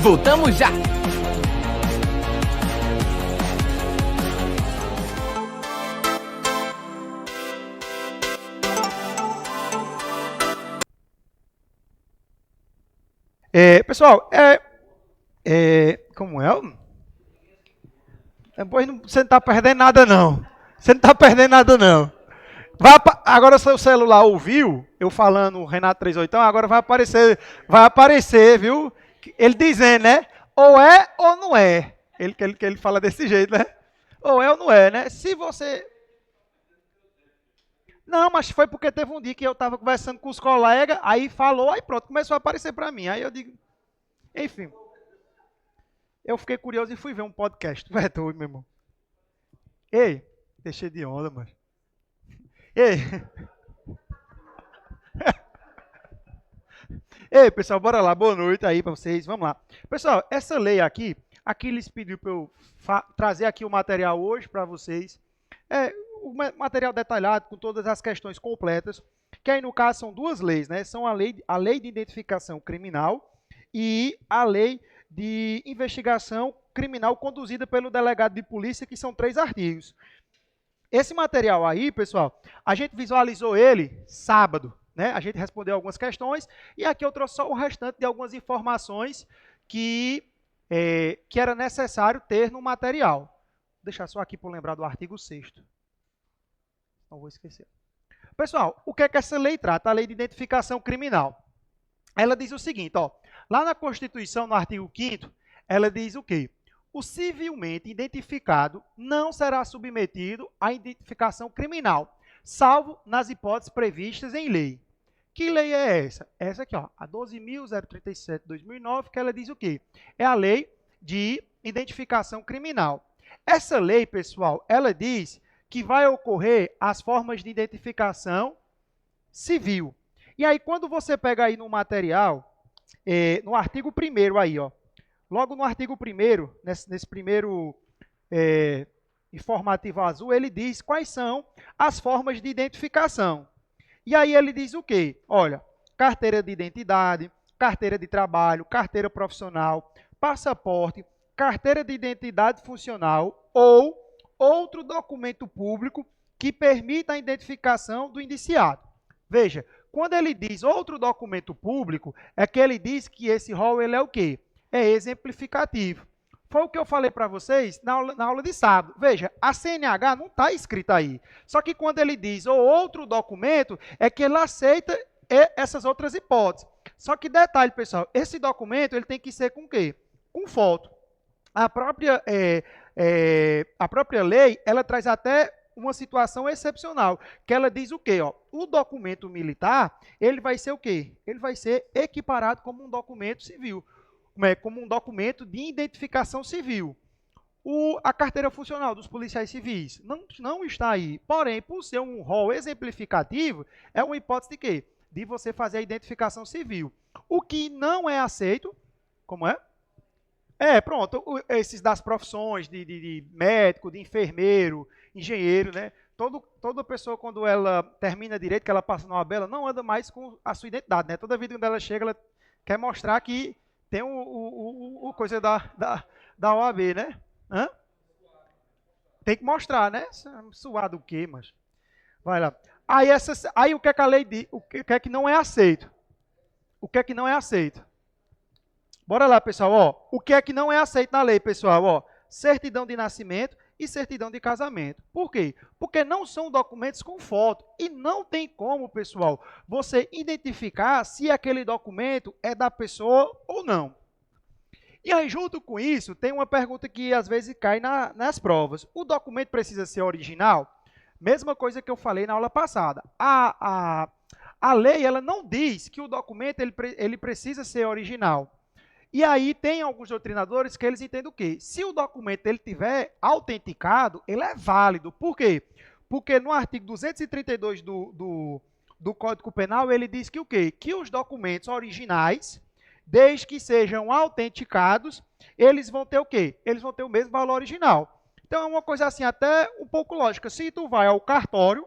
Voltamos já! Pessoal, como é? Depois você não está perdendo nada, não. Você não está perdendo nada, não. Agora, seu celular ouviu eu falando o Renato 38, agora vai aparecer, viu? Ele dizendo, né? Ou é ou não é. Ele fala desse jeito, né? Ou é ou não é, né? Se você... Não, mas foi porque teve um dia que eu estava conversando com os colegas, aí falou, aí pronto, começou a aparecer para mim. Aí eu digo... Enfim. Eu fiquei curioso e fui ver um podcast. Tu é doido, meu irmão. Ei, deixei de onda, mano. Ei. Ei, pessoal, bora lá. Boa noite aí para vocês. Vamos lá. Pessoal, essa lei aqui eles pediu para eu trazer aqui o material hoje para vocês. O material detalhado com todas as questões completas, que aí no caso são duas leis, né? São a lei de identificação criminal e a lei de investigação criminal conduzida pelo delegado de polícia, que são 3 artigos. Esse material aí, pessoal, a gente visualizou ele sábado, né? A gente respondeu algumas questões e aqui eu trouxe só o restante de algumas informações que era necessário ter no material. Vou deixar só aqui para lembrar do artigo 6º. Não vou esquecer. Pessoal, o que é que essa lei trata? A lei de identificação criminal. Ela diz o seguinte, ó, lá na Constituição, no artigo 5º, ela diz o quê? O civilmente identificado não será submetido à identificação criminal, salvo nas hipóteses previstas em lei. Que lei é essa? Essa aqui, ó, a 12.037/2009, que ela diz o quê? É a lei de identificação criminal. Essa lei, pessoal, ela diz que vai ocorrer as formas de identificação civil. E aí, quando você pega aí no material, no artigo 1º aí, ó, logo no artigo 1º, nesse primeiro informativo azul, ele diz quais são as formas de identificação. E aí ele diz o quê? Olha, carteira de identidade, carteira de trabalho, carteira profissional, passaporte, carteira de identidade funcional ou outro documento público que permita a identificação do indiciado. Veja, quando ele diz outro documento público, é que ele diz que esse rol ele é o quê? É exemplificativo. Foi o que eu falei para vocês na aula de sábado. Veja, a CNH não está escrita aí. Só que quando ele diz ou outro documento, é que ele aceita essas outras hipóteses. Só que detalhe, pessoal, esse documento ele tem que ser com o quê? Com foto. A própria lei, ela traz até uma situação excepcional, que ela diz o quê? Ó, o documento militar, ele vai ser o quê? Ele vai ser equiparado como um documento civil, como um documento de identificação civil. A carteira funcional dos policiais civis não está aí, porém, por ser um rol exemplificativo, é uma hipótese de quê? De você fazer a identificação civil. O que não é aceito, como é? Pronto, esses das profissões de médico, de enfermeiro, engenheiro, né? Toda pessoa, quando ela termina direito, que ela passa na OAB, ela não anda mais com a sua identidade, né? Toda vida quando ela chega, ela quer mostrar que tem o coisa da OAB, né? Hã? Tem que mostrar, né? Suado o quê, mas... Vai lá. Aí o que é que a lei diz? O que é que não é aceito? O que é que não é aceito? Bora lá, pessoal. Ó, o que é que não é aceito na lei, pessoal? Ó, certidão de nascimento e certidão de casamento. Por quê? Porque não são documentos com foto. E não tem como, pessoal, você identificar se aquele documento é da pessoa ou não. E aí, junto com isso, tem uma pergunta que às vezes cai nas provas. O documento precisa ser original? Mesma coisa que eu falei na aula passada. A lei ela não diz que o documento ele precisa ser original. E aí tem alguns doutrinadores que eles entendem o quê? Se o documento ele tiver autenticado, ele é válido. Por quê? Porque no artigo 232 do Código Penal, ele diz que o quê? Que os documentos originais, desde que sejam autenticados, eles vão ter o quê? Eles vão ter o mesmo valor original. Então é uma coisa assim até um pouco lógica. Se tu vai ao cartório,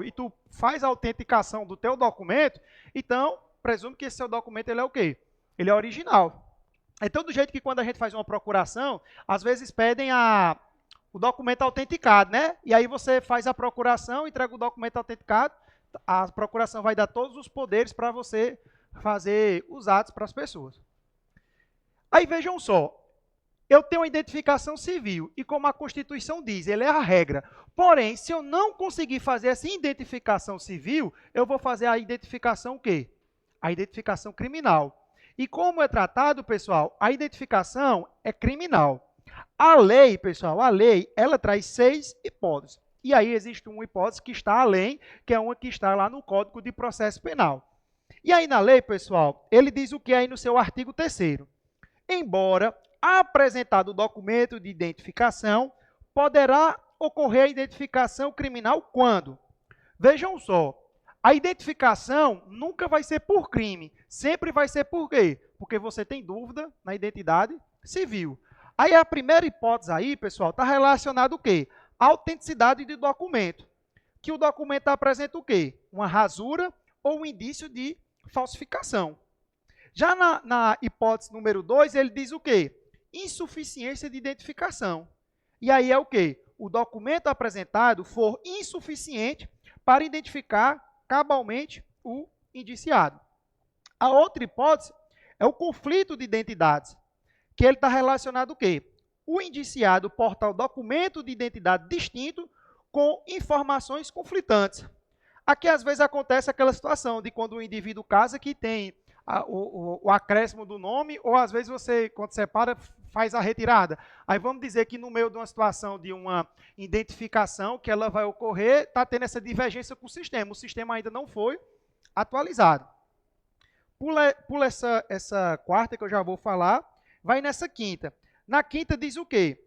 e tu faz a autenticação do teu documento, então presume que esse seu documento ele é o quê? Ele é original. Então, do jeito que quando a gente faz uma procuração, às vezes pedem o documento autenticado, né? E aí você faz a procuração, entrega o documento autenticado, a procuração vai dar todos os poderes para você fazer os atos para as pessoas. Aí vejam só, eu tenho uma identificação civil e como a Constituição diz, ele é a regra. Porém, se eu não conseguir fazer essa identificação civil, eu vou fazer a identificação o quê? A identificação criminal. E como é tratado, pessoal, a identificação é criminal. A lei, pessoal, a lei, ela traz 6 hipóteses. E aí existe uma hipótese que está além, que é uma que está lá no Código de Processo Penal. E aí na lei, pessoal, ele diz o que aí no seu artigo 3º. Embora apresentado o documento de identificação, poderá ocorrer a identificação criminal quando? Vejam só, a identificação nunca vai ser por crime, sempre vai ser por quê? Porque você tem dúvida na identidade civil. Aí a primeira hipótese aí, pessoal, está relacionada o quê? A autenticidade do documento. Que o documento apresenta o quê? Uma rasura ou um indício de falsificação. Já na hipótese número 2, ele diz o quê? Insuficiência de identificação. E aí é o quê? O documento apresentado for insuficiente para identificar cabalmente o indiciado. A outra hipótese é o conflito de identidades, que ele está relacionado o quê? O indiciado porta o documento de identidade distinto com informações conflitantes. Aqui, às vezes, acontece aquela situação de quando o indivíduo casa que tem o acréscimo do nome, ou às vezes você, quando separa, faz a retirada. Aí vamos dizer que no meio de uma situação de uma identificação que ela vai ocorrer, está tendo essa divergência com o sistema ainda não foi atualizado. Pula essa quarta que eu já vou falar, vai nessa quinta. Na quinta diz o quê?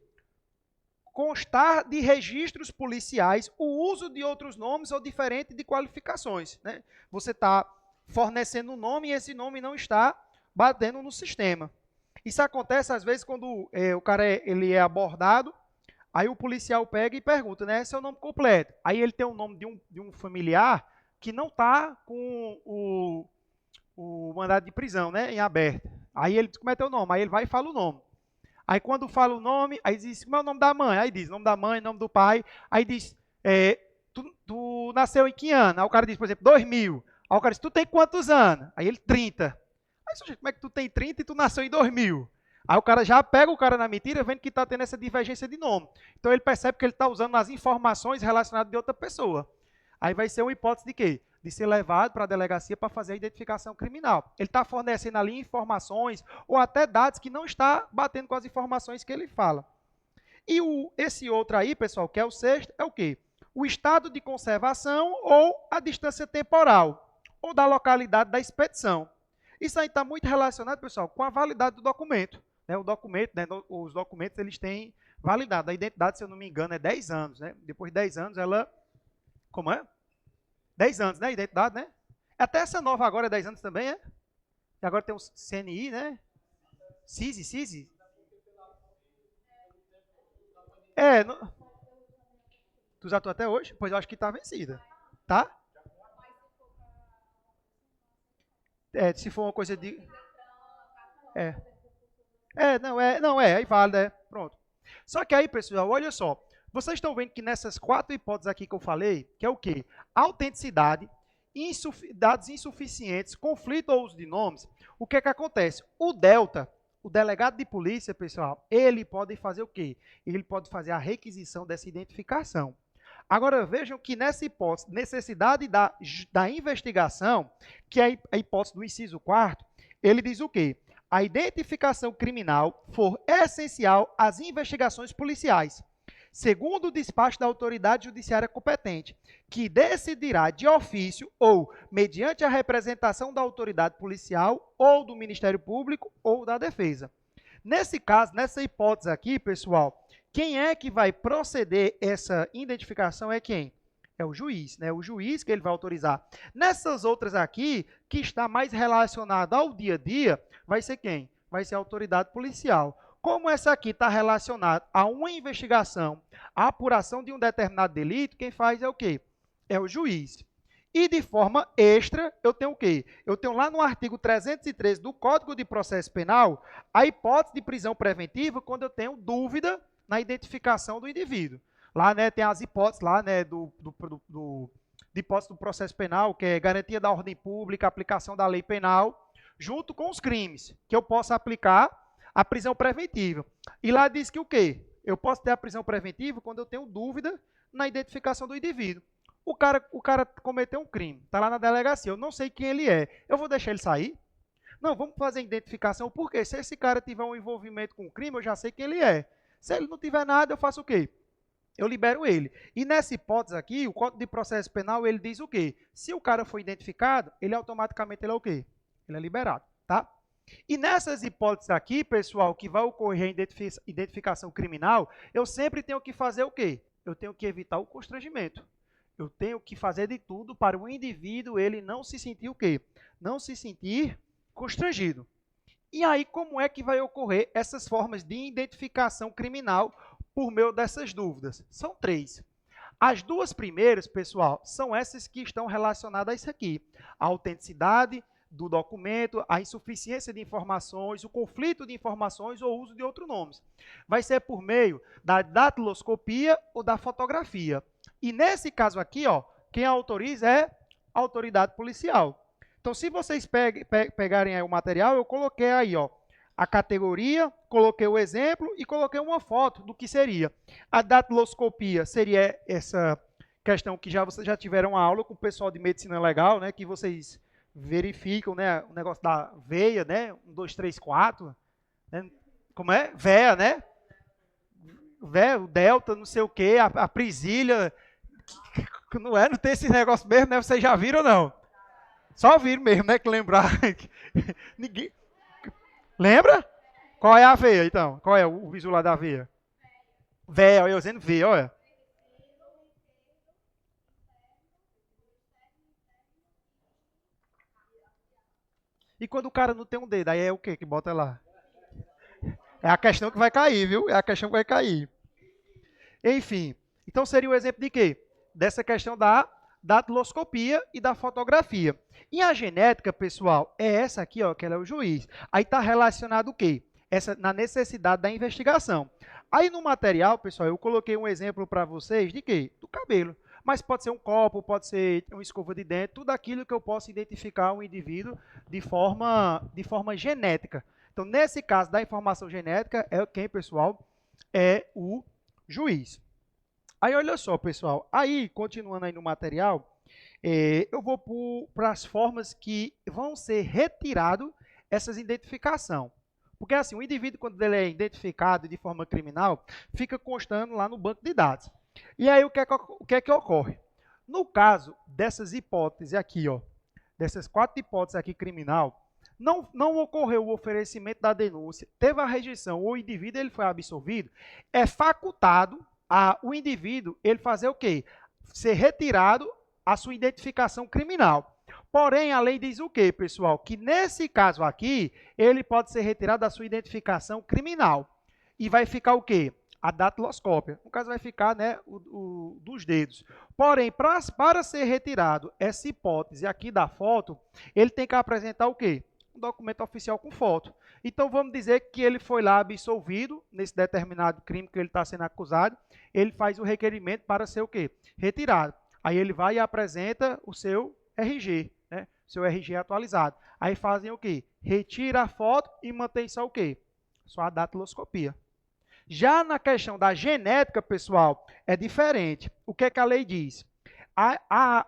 Constar de registros policiais o uso de outros nomes ou diferente de qualificações. Né? Você está fornecendo um nome e esse nome não está batendo no sistema. Isso acontece às vezes quando o cara ele é abordado, aí o policial pega e pergunta, né, esse é o nome completo. Aí ele tem o nome de um familiar que não está com o mandado de prisão, né, em aberto. Aí ele diz, como é teu nome? Aí ele vai e fala o nome. Aí quando fala o nome, aí diz, como é o nome da mãe? Aí diz, nome da mãe, nome do pai. Aí diz, tu nasceu em que ano? Aí o cara diz, por exemplo, 2000. Aí o cara diz, tu tem quantos anos? Aí ele, 30. Aí, como é que tu tem 30 e tu nasceu em 2000? Aí o cara já pega o cara na mentira, vendo que está tendo essa divergência de nome. Então ele percebe que ele está usando as informações relacionadas de outra pessoa. Aí vai ser uma hipótese de quê? De ser levado para a delegacia para fazer a identificação criminal. Ele está fornecendo ali informações ou até dados que não está batendo com as informações que ele fala. E esse outro aí, pessoal, que é o sexto, é o quê? O estado de conservação ou a distância temporal, ou da localidade da expedição. Isso aí está muito relacionado, pessoal, com a validade do documento. Né? O documento, né, os documentos, eles têm validade. A identidade, se eu não me engano, é 10 anos. Né? Depois de 10 anos, ela... Como é? 10 anos, né? A identidade, né? Até essa nova agora é 10 anos também, é? E agora tem o CNI, né? CISI. Tu já atua até hoje? Pois eu acho que está vencida. Tá? Se for uma coisa de... aí vale, pronto. Só que aí, pessoal, olha só. Vocês estão vendo que nessas 4 hipóteses aqui que eu falei, que é o quê? Autenticidade, dados insuficientes, conflito ou uso de nomes, o que é que acontece? O delta, o delegado de polícia, pessoal, ele pode fazer o quê? Ele pode fazer a requisição dessa identificação. Agora, vejam que nessa hipótese, necessidade da investigação, que é a hipótese do inciso 4º, ele diz o quê? A identificação criminal for essencial às investigações policiais, segundo o despacho da autoridade judiciária competente, que decidirá de ofício ou mediante a representação da autoridade policial ou do Ministério Público ou da Defesa. Nesse caso, nessa hipótese aqui, pessoal, quem é que vai proceder essa identificação é quem? É o juiz, né? O juiz que ele vai autorizar. Nessas outras aqui, que está mais relacionada ao dia a dia, vai ser quem? Vai ser a autoridade policial. Como essa aqui está relacionada a uma investigação, a apuração de um determinado delito, quem faz é o quê? É o juiz. E de forma extra, eu tenho o quê? Eu tenho lá no artigo 313 do Código de Processo Penal a hipótese de prisão preventiva quando eu tenho dúvida na identificação do indivíduo. Lá, né, tem as hipóteses lá, né, de hipótese do processo penal, que é garantia da ordem pública, aplicação da lei penal, junto com os crimes, que eu posso aplicar a prisão preventiva. E lá diz que o quê? Eu posso ter a prisão preventiva quando eu tenho dúvida na identificação do indivíduo. O cara cometeu um crime, está lá na delegacia, eu não sei quem ele é. Eu vou deixar ele sair? Não, vamos fazer a identificação, porque se esse cara tiver um envolvimento com o crime, eu já sei quem ele é. Se ele não tiver nada, eu faço o quê? Eu libero ele. E nessa hipótese aqui, o Código de Processo Penal, ele diz o quê? Se o cara for identificado, ele automaticamente ele é o quê? Ele é liberado, tá? E nessas hipóteses aqui, pessoal, que vai ocorrer a identificação criminal, eu sempre tenho que fazer o quê? Eu tenho que evitar o constrangimento. Eu tenho que fazer de tudo para o indivíduo ele não se sentir o quê? Não se sentir constrangido. E aí, como é que vai ocorrer essas formas de identificação criminal por meio dessas dúvidas? São 3. As 2 primeiras, pessoal, são essas que estão relacionadas a isso aqui. A autenticidade do documento, a insuficiência de informações, o conflito de informações ou o uso de outros nomes. Vai ser por meio da datiloscopia ou da fotografia. E nesse caso aqui, ó, quem autoriza é a autoridade policial. Então, se vocês pegarem aí o material, eu coloquei aí, ó, a categoria, coloquei o exemplo e coloquei uma foto do que seria. A datiloscopia seria essa questão que vocês já tiveram aula com o pessoal de medicina legal, né, que vocês verificam, né, o negócio da veia, né, 1, 2, 3, 4, né, como é? Veia, né? Veia, o delta, não sei o quê, a prisilha, não é? Não tem esse negócio mesmo, né? Vocês já viram ou não? Só viram mesmo, né? Que lembrar. Ninguém... Lembra? Qual é a veia, então? Qual é o visual lá da veia? Veia, eu dizendo veia, olha. E quando o cara não tem um dedo, aí é o quê que bota lá? É a questão que vai cair, viu? É a questão que vai cair. Enfim, então seria o exemplo de quê? Dessa questão da datiloscopia e da fotografia. E a genética, pessoal, é essa aqui, ó, que ela é o juiz. Aí está relacionado o quê? Na necessidade da investigação. Aí no material, pessoal, eu coloquei um exemplo para vocês de quê? Do cabelo. Mas pode ser um copo, pode ser uma escova de dente, tudo aquilo que eu possa identificar um indivíduo de forma genética. Então, nesse caso da informação genética, é quem, pessoal? É o juiz. Aí, olha só, pessoal. Aí, continuando aí no material, eu vou para as formas que vão ser retirado essas identificações. Porque, assim, o indivíduo, quando ele é identificado de forma criminal, fica constando lá no banco de dados. E aí, o que é que ocorre? No caso dessas hipóteses aqui, ó, dessas 4 hipóteses aqui criminal, não ocorreu o oferecimento da denúncia, teve a rejeição, o indivíduo ele foi absolvido, é facultado o indivíduo ele fazer o quê? Ser retirado a sua identificação criminal. Porém, a lei diz o quê, pessoal? Que nesse caso aqui, ele pode ser retirado da sua identificação criminal. E vai ficar o quê? A datiloscópia. No caso, vai ficar, né, dos dedos. Porém, para ser retirado essa hipótese aqui da foto, ele tem que apresentar o quê? Um documento oficial com foto. Então, vamos dizer que ele foi lá absolvido nesse determinado crime que ele está sendo acusado, ele faz o requerimento para ser o quê? Retirado. Aí ele vai e apresenta o seu RG, né? Seu RG atualizado. Aí fazem o quê? Retira a foto e mantém só o quê? Só a datiloscopia. Já na questão da genética, pessoal, é diferente. O que é que a lei diz? A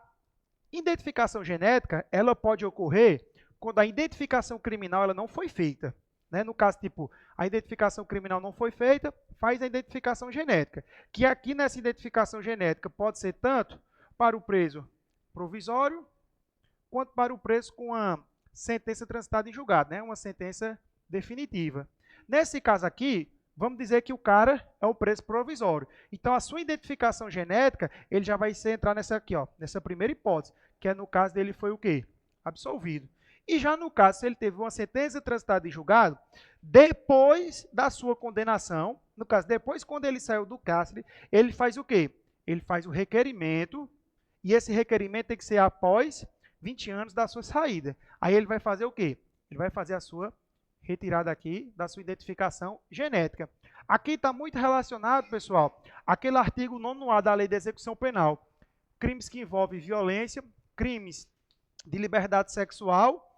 identificação genética, ela pode ocorrer quando a identificação criminal ela não foi feita. Né? No caso, tipo, a identificação criminal não foi feita, faz a identificação genética. Que aqui nessa identificação genética pode ser tanto para o preso provisório, quanto para o preso com a sentença transitada em julgado, né? Uma sentença definitiva. Nesse caso aqui, vamos dizer que o cara é o preso provisório. Então, a sua identificação genética, ele já vai entrar nessa aqui, ó, nessa primeira hipótese, que é no caso dele foi o quê? Absolvido. E já no caso, se ele teve uma sentença transitada em julgado, depois da sua condenação, no caso, depois quando ele saiu do cárcere, ele faz o quê? Ele faz o requerimento e esse requerimento tem que ser após 20 anos da sua saída. Aí ele vai fazer o quê? Ele vai fazer a sua retirada aqui da sua identificação genética. Aqui está muito relacionado, pessoal, aquele artigo 9º-A da Lei de Execução Penal. Crimes que envolvem violência, crimes de liberdade sexual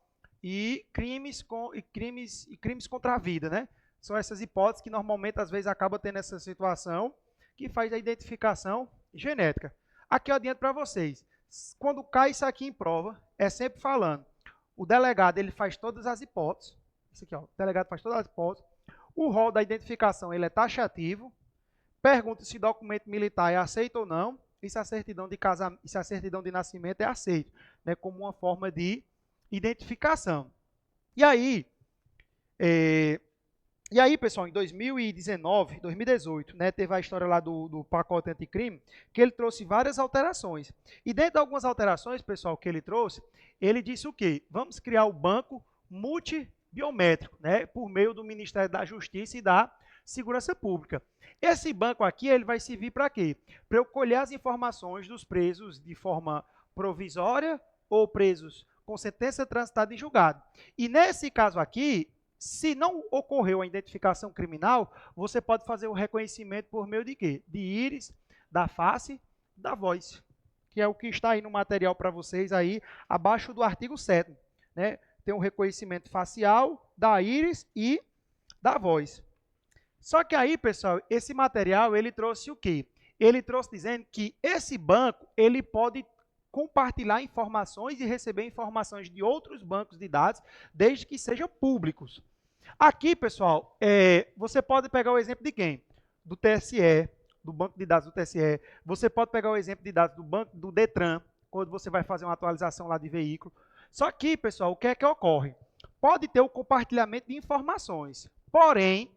e crimes contra a vida, né? São essas hipóteses que normalmente, às vezes, acaba tendo essa situação que faz a identificação genética. Aqui eu adianto para vocês, quando cai isso aqui em prova, é sempre falando, o delegado ele faz todas as hipóteses, isso aqui, ó, o delegado faz todas as hipóteses, o rol da identificação ele é taxativo, pergunta se documento militar é aceito ou não, e se a certidão de casamento, se a certidão de nascimento é aceito, né, como uma forma de identificação. E aí, pessoal, em 2018, né, teve a história lá do pacote anticrime, que ele trouxe várias alterações. E dentro de algumas alterações, pessoal, que ele trouxe, ele disse o quê? Vamos criar o banco multibiométrico, né, por meio do Ministério da Justiça e da Segurança Pública. Esse banco aqui, ele vai servir para quê? Para eu colher as informações dos presos de forma provisória ou presos com sentença transitada em julgado. E nesse caso aqui, se não ocorreu a identificação criminal, você pode fazer o reconhecimento por meio de quê? De íris, da face, da voz, que é o que está aí no material para vocês aí, abaixo do artigo 7º, né? Tem um reconhecimento facial, da íris e da voz. Só que aí, pessoal, esse material, ele trouxe o quê? Ele trouxe dizendo que esse banco, ele pode compartilhar informações e receber informações de outros bancos de dados, desde que sejam públicos. Aqui, pessoal, você pode pegar o exemplo de quem? Do TSE, do banco de dados do TSE. Você pode pegar o exemplo de dados do banco do Detran, quando você vai fazer uma atualização lá de veículo. Só que, pessoal, o que é que ocorre? Pode ter o compartilhamento de informações, porém,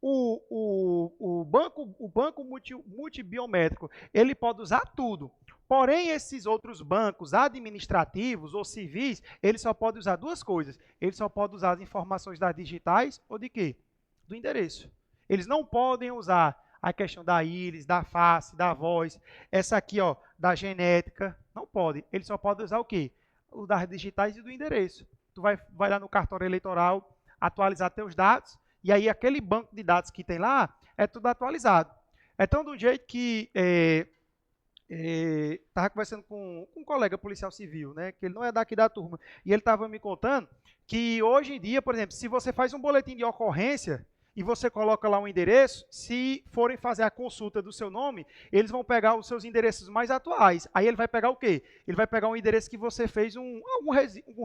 o banco multibiométrico, ele pode usar tudo. Porém, esses outros bancos administrativos ou civis, ele só pode usar duas coisas. Ele só pode usar as informações das digitais ou de quê? Do endereço. Eles não podem usar a questão da íris, da face, da voz, essa aqui, ó, da genética, não pode. Ele só pode usar o quê? O das digitais e do endereço. Tu vai lá no cartório eleitoral, atualizar teus dados, e aí aquele banco de dados que tem lá, é tudo atualizado. Então, do jeito que estava conversando com um colega policial civil, né, que ele não é daqui da turma, e ele estava me contando que hoje em dia, por exemplo, se você faz um boletim de ocorrência e você coloca lá um endereço, se forem fazer a consulta do seu nome, eles vão pegar os seus endereços mais atuais. Aí ele vai pegar o quê? Ele vai pegar um endereço que você fez um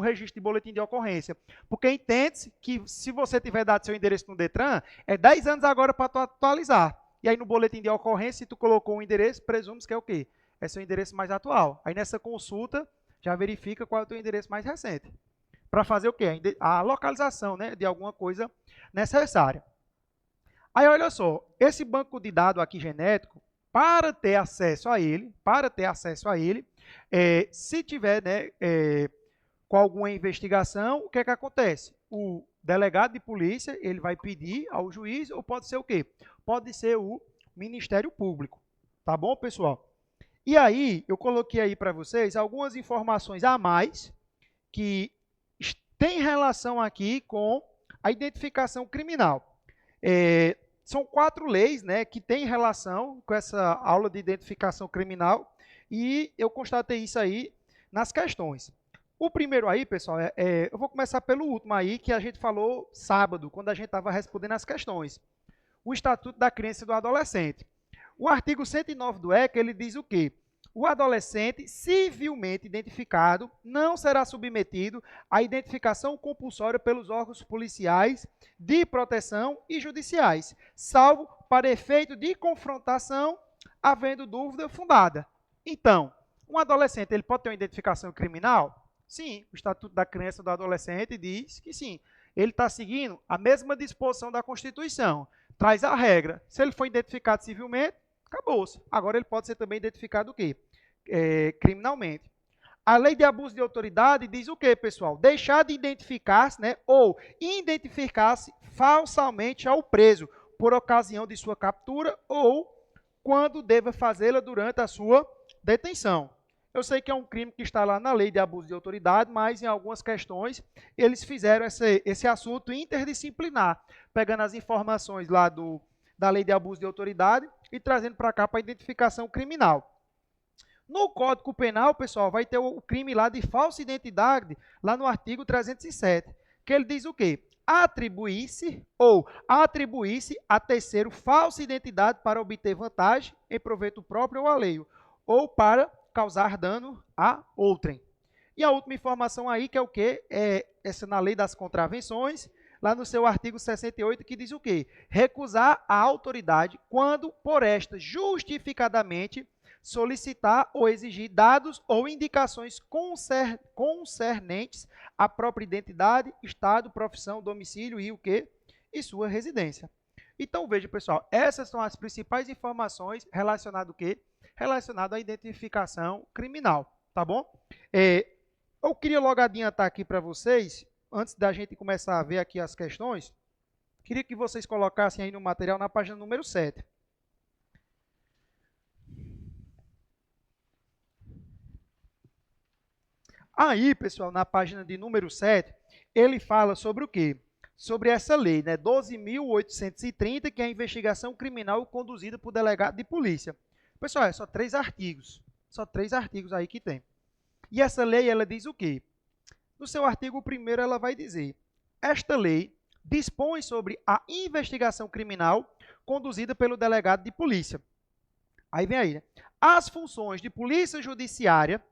registro de boletim de ocorrência. Porque entende-se que se você tiver dado seu endereço no Detran, é 10 anos agora para tu atualizar. E aí no boletim de ocorrência, se tu colocou um endereço, presume-se que é o quê? É seu endereço mais atual. Aí nessa consulta, já verifica qual é o teu endereço mais recente. Para fazer o quê? A localização, né, de alguma coisa necessária. Aí olha só, esse banco de dados aqui genético, para ter acesso a ele, se tiver, né, com alguma investigação, o que é que acontece? O delegado de polícia, ele vai pedir ao juiz, ou pode ser o quê? Pode ser o Ministério Público. Tá bom, pessoal? E aí, eu coloquei aí para vocês algumas informações a mais que tem relação aqui com a identificação criminal. São 4 leis, né, que têm relação com essa aula de identificação criminal e eu constatei isso aí nas questões. O primeiro aí, pessoal, eu vou começar pelo último aí, que a gente falou sábado, quando a gente estava respondendo as questões. O Estatuto da Criança e do Adolescente. O artigo 109 do ECA, ele diz o quê? O adolescente civilmente identificado não será submetido à identificação compulsória pelos órgãos policiais de proteção e judiciais, salvo para efeito de confrontação, havendo dúvida fundada. Então, um adolescente ele pode ter uma identificação criminal? Sim, o Estatuto da Criança e do Adolescente diz que sim. Ele está seguindo a mesma disposição da Constituição. Traz a regra. Se ele for identificado civilmente, acabou-se. Agora ele pode ser também identificado o quê? Criminalmente. A lei de abuso de autoridade diz o quê, pessoal? Deixar de identificar-se, né, ou identificar-se falsamente ao preso por ocasião de sua captura ou quando deva fazê-la durante a sua detenção. Eu sei que é um crime que está lá na lei de abuso de autoridade, mas em algumas questões eles fizeram esse assunto interdisciplinar, pegando as informações lá da lei de abuso de autoridade e trazendo para cá para a identificação criminal. No Código Penal, pessoal, vai ter o crime lá de falsa identidade, lá no artigo 307, que ele diz o quê? Atribuir-se a terceiro falsa identidade para obter vantagem em proveito próprio ou alheio, ou para causar dano a outrem. E a última informação aí, que é o quê? É essa na lei das contravenções, lá no seu artigo 68, que diz o quê? Recusar a autoridade quando, por esta, justificadamente solicitar ou exigir dados ou indicações concernentes à própria identidade, estado, profissão, domicílio e o quê? E sua residência. Então, veja, pessoal, essas são as principais informações relacionadas ao quê? Relacionado à identificação criminal, tá bom? Eu queria logo adiantar aqui para vocês, antes da gente começar a ver aqui as questões, queria que vocês colocassem aí no material na página número 7. Aí, pessoal, na página de número 7, ele fala sobre o quê? Sobre essa lei, né? 12.830, que é a investigação criminal conduzida por delegado de polícia. Pessoal, é só 3 artigos. Só 3 artigos aí que tem. E essa lei, ela diz o quê? No seu artigo 1º, ela vai dizer: esta lei dispõe sobre a investigação criminal conduzida pelo delegado de polícia. Aí vem aí, né? As funções de polícia judiciária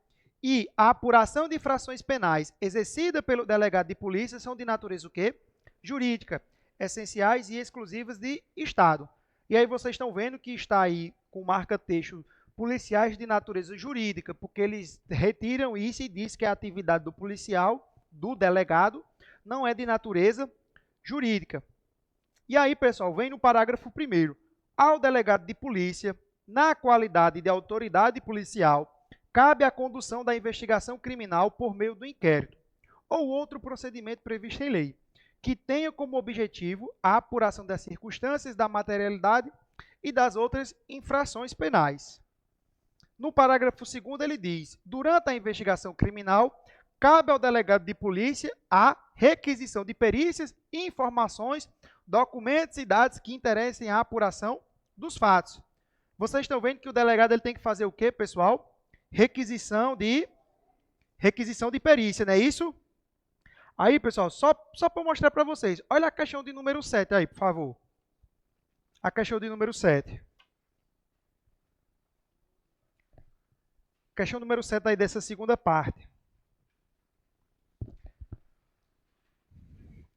e a apuração de infrações penais exercida pelo delegado de polícia são de natureza o quê? Jurídica, essenciais e exclusivas de Estado. E aí vocês estão vendo que está aí com marca-texto policiais de natureza jurídica, porque eles retiram isso e diz que a atividade do policial, do delegado, não é de natureza jurídica. E aí, pessoal, vem no parágrafo 1º. Ao delegado de polícia, na qualidade de autoridade policial, cabe a condução da investigação criminal por meio do inquérito ou outro procedimento previsto em lei, que tenha como objetivo a apuração das circunstâncias da materialidade e das outras infrações penais. No parágrafo 2º, ele diz: durante a investigação criminal, cabe ao delegado de polícia a requisição de perícias, informações, documentos e dados que interessem à apuração dos fatos. Vocês estão vendo que o delegado ele tem que fazer o quê, pessoal? Requisição de perícia, não é isso? Aí, pessoal, só para eu mostrar para vocês, olha a questão de número 7 aí, por favor. A questão de número 7. Questão número 7 aí dessa segunda parte.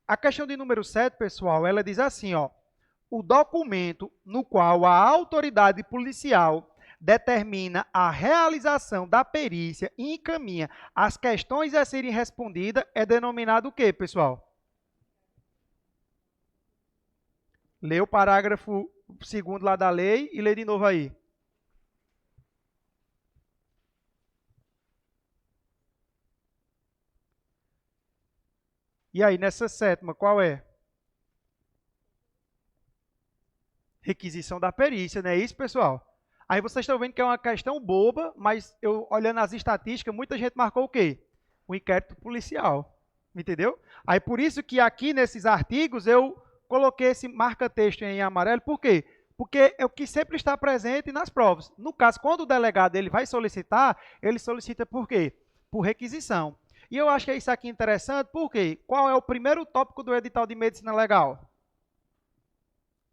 A questão de número 7, pessoal, ela diz assim, ó: o documento no qual a autoridade policial determina a realização da perícia e encaminha as questões a serem respondidas é denominado o quê, pessoal? Lê o parágrafo 2º lá da lei e lê de novo aí. E aí, nessa 7ª, qual é? Requisição da perícia, não é isso, pessoal? Aí vocês estão vendo que é uma questão boba, mas eu olhando as estatísticas, muita gente marcou o quê? O inquérito policial, entendeu? Aí por isso que aqui nesses artigos eu coloquei esse marca-texto em amarelo, por quê? Porque é o que sempre está presente nas provas. No caso, quando o delegado ele vai solicitar, ele solicita por quê? Por requisição. E eu acho que isso aqui é interessante, porque qual é o primeiro tópico do edital de medicina legal?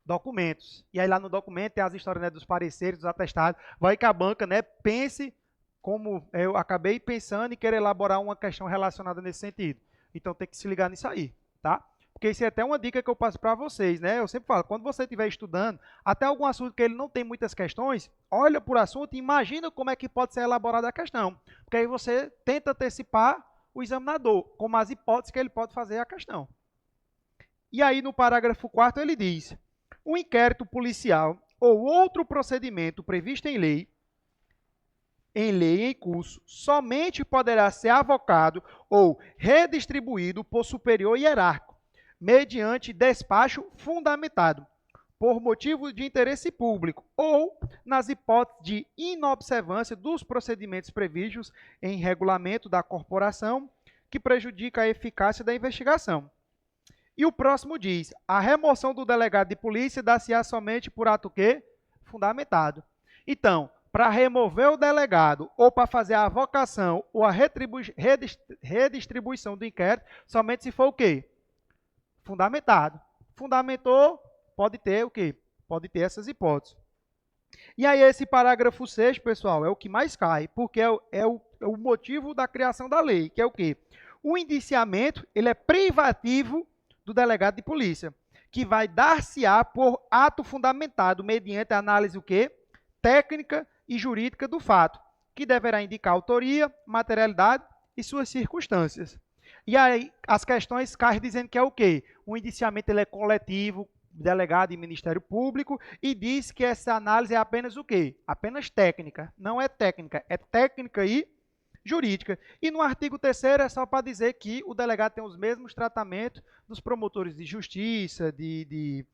Documentos. E aí lá no documento tem as histórias, né, dos pareceres, dos atestados. Vai que a banca, né, pense como eu acabei pensando e querer elaborar uma questão relacionada nesse sentido. Então tem que se ligar nisso aí, tá? Porque isso é até uma dica que eu passo para vocês, né? Eu sempre falo, quando você estiver estudando, até algum assunto que ele não tem muitas questões, olha por assunto e imagina como é que pode ser elaborada a questão. Porque aí você tenta antecipar o examinador, como as hipóteses que ele pode fazer a questão. E aí no parágrafo 4º ele diz: um inquérito policial ou outro procedimento previsto em lei em curso, somente poderá ser avocado ou redistribuído por superior hierárquico, mediante despacho fundamentado, por motivo de interesse público ou nas hipóteses de inobservância dos procedimentos previstos em regulamento da corporação que prejudica a eficácia da investigação. E o próximo diz, a remoção do delegado de polícia dá-se-á somente por ato quê? Fundamentado. Então, para remover o delegado ou para fazer a avocação ou a redistribuição do inquérito, somente se for o quê? Fundamentado. Fundamentou, pode ter o quê? Pode ter essas hipóteses. E aí esse parágrafo 6º, pessoal, é o que mais cai, porque é o motivo da criação da lei, que é o quê? O indiciamento, ele é privativo do delegado de polícia, que vai dar-se-á por ato fundamentado mediante a análise o quê? Técnica e jurídica do fato, que deverá indicar autoria, materialidade e suas circunstâncias. E aí as questões caem dizendo que é o quê? O indiciamento ele é coletivo, delegado e Ministério Público, e diz que essa análise é apenas o quê? Apenas técnica. Não é técnica, é técnica e jurídica. E no artigo 3º é só para dizer que o delegado tem os mesmos tratamentos dos promotores de justiça, de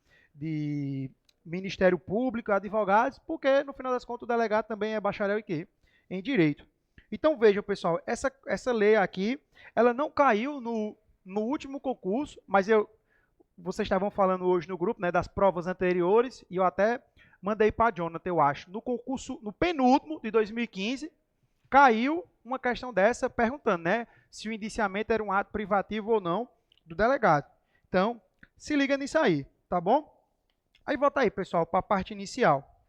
Ministério Público, advogados, porque no final das contas o delegado também é bacharel em quê? Em direito. Então vejam, pessoal, essa lei aqui, ela não caiu no último concurso, mas vocês estavam falando hoje no grupo, né, das provas anteriores, e eu até mandei para a Jonathan, eu acho. No concurso, no penúltimo de 2015, caiu uma questão dessa perguntando, né, se o indiciamento era um ato privativo ou não do delegado. Então, se liga nisso aí, tá bom? Aí volta aí, pessoal, para a parte inicial.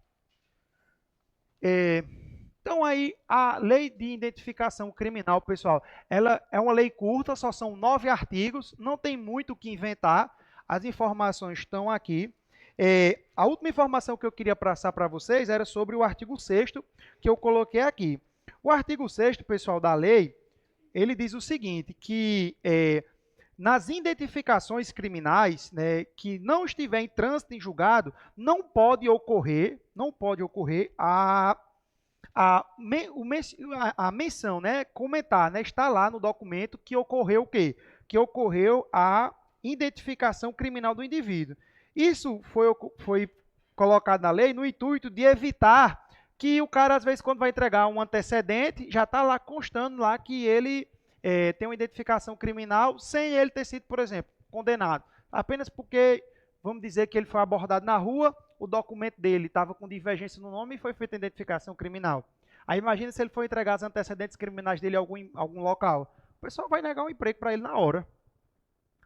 Então, aí, a lei de identificação criminal, pessoal, ela é uma lei curta, só são 9 artigos, não tem muito o que inventar, as informações estão aqui. A última informação que eu queria passar para vocês era sobre o artigo 6º, que eu coloquei aqui. O artigo 6º, pessoal, da lei, ele diz o seguinte, que nas identificações criminais, né, que não estiver em trânsito em julgado, não pode ocorrer a menção, né, comentar, né, está lá no documento que ocorreu o quê? Que ocorreu a identificação criminal do indivíduo. Isso foi colocado na lei no intuito de evitar que o cara, às vezes, quando vai entregar um antecedente, já está lá constando lá que ele tem uma identificação criminal sem ele ter sido, por exemplo, condenado. Apenas porque, vamos dizer que ele foi abordado na rua, o documento dele estava com divergência no nome e foi feita a identificação criminal. Aí imagina se ele for entregar os antecedentes criminais dele em algum local. O pessoal vai negar um emprego para ele na hora.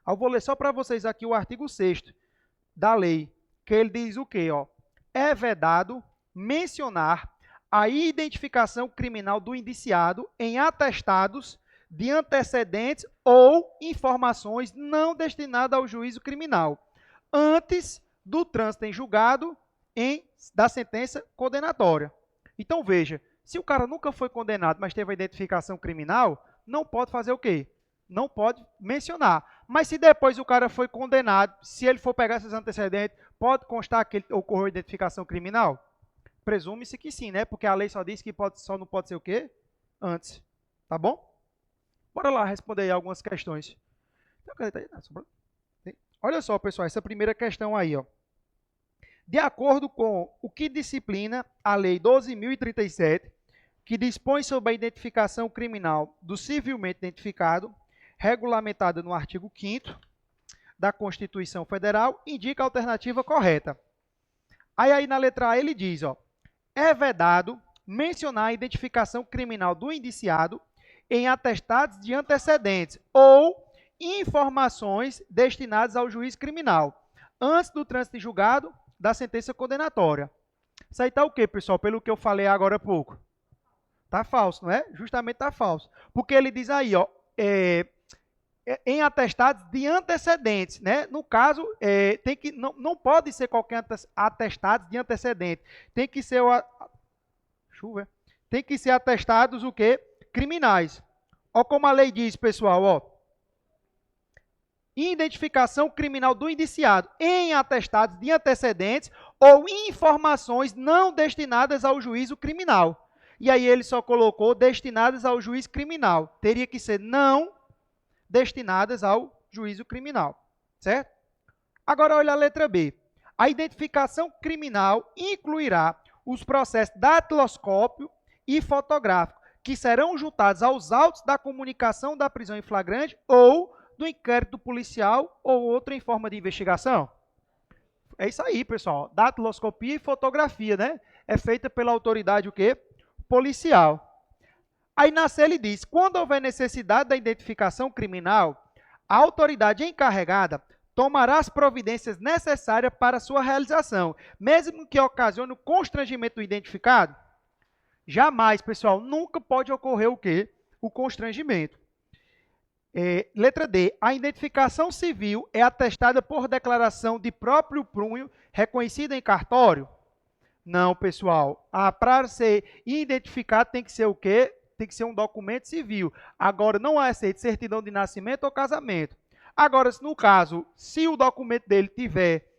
Eu vou ler só para vocês aqui o artigo 6º da lei, que ele diz o quê? Ó? É vedado mencionar a identificação criminal do indiciado em atestados de antecedentes ou informações não destinadas ao juízo criminal, antes do trânsito em julgado da sentença condenatória. Então, veja, se o cara nunca foi condenado, mas teve a identificação criminal, não pode fazer o quê? Não pode mencionar. Mas se depois o cara foi condenado, se ele for pegar esses antecedentes, pode constar que ocorreu identificação criminal? Presume-se que sim, né? Porque a lei só diz que só não pode ser o quê? Antes. Tá bom? Bora lá responder aí algumas questões. Olha só, pessoal, essa primeira questão aí, ó. De acordo com o que disciplina a Lei 12.037, que dispõe sobre a identificação criminal do civilmente identificado, regulamentada no artigo 5º da Constituição Federal, indica a alternativa correta. Aí na letra A ele diz, ó, é vedado mencionar a identificação criminal do indiciado em atestados de antecedentes ou informações destinadas ao juiz criminal, antes do trânsito julgado da sentença condenatória. Isso aí está o quê, pessoal? Pelo que eu falei agora há pouco. Está falso, não é? Justamente está falso. Porque ele diz aí, ó, em atestados de antecedentes, né? No caso, não pode ser qualquer atestado de antecedente. Tem que ser tem que ser atestados o quê? Criminais. Ó como a lei diz, pessoal, ó. Identificação criminal do indiciado em atestados de antecedentes ou informações não destinadas ao juízo criminal. E aí ele só colocou destinadas ao juízo criminal. Teria que ser não destinadas ao juízo criminal, certo? Agora olha a letra B. A identificação criminal incluirá os processos datiloscópio e fotográfico, que serão juntados aos autos da comunicação da prisão em flagrante ou do inquérito policial ou outra em forma de investigação. É isso aí, pessoal. Datiloscopia e fotografia, né? É feita pela autoridade o quê? Policial. Aí na C ele diz, quando houver necessidade da identificação criminal, a autoridade encarregada tomará as providências necessárias para sua realização, mesmo que ocasione o constrangimento do identificado. Jamais, pessoal, nunca pode ocorrer o quê? O constrangimento. Letra D. A identificação civil é atestada por declaração de próprio punho reconhecida em cartório? Não, pessoal. Para ser identificado tem que ser o quê? Tem que ser um documento civil. Agora, não é aceito certidão de nascimento ou casamento. Agora, no caso, se o documento dele tiver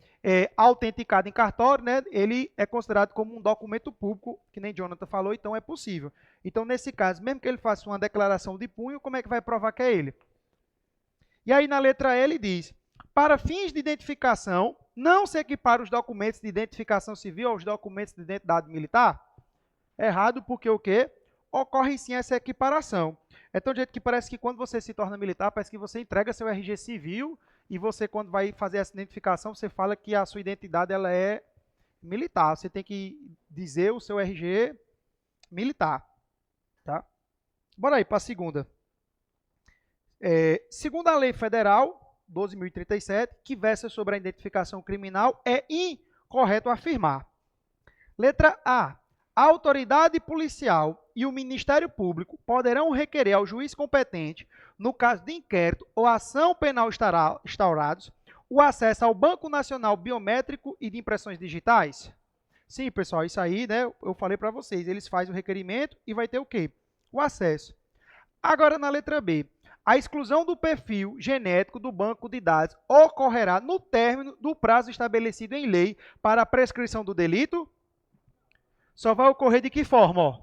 autenticado em cartório, né, ele é considerado como um documento público, que nem Jonathan falou, então é possível. Então, nesse caso, mesmo que ele faça uma declaração de punho, como é que vai provar que é ele? E aí, na letra E, ele diz, para fins de identificação, não se equipara os documentos de identificação civil aos documentos de identidade militar? Errado, porque o quê? Ocorre sim essa equiparação. Então, do jeito que parece que quando você se torna militar, parece que você entrega seu RG civil e você, quando vai fazer essa identificação, você fala que a sua identidade ela é militar. Você tem que dizer o seu RG militar. Tá? Bora aí para a segunda. Segundo a lei federal 12.037, que versa sobre a identificação criminal, é incorreto afirmar. Letra A. A autoridade policial e o Ministério Público poderão requerer ao juiz competente, no caso de inquérito ou ação penal instaurados, o acesso ao Banco Nacional Biométrico e de Impressões Digitais? Sim, pessoal, isso aí, né, eu falei para vocês, eles fazem o requerimento e vai ter o quê? O acesso. Agora, na letra B, a exclusão do perfil genético do banco de dados ocorrerá no término do prazo estabelecido em lei para a prescrição do delito? Só vai ocorrer de que forma? Ó?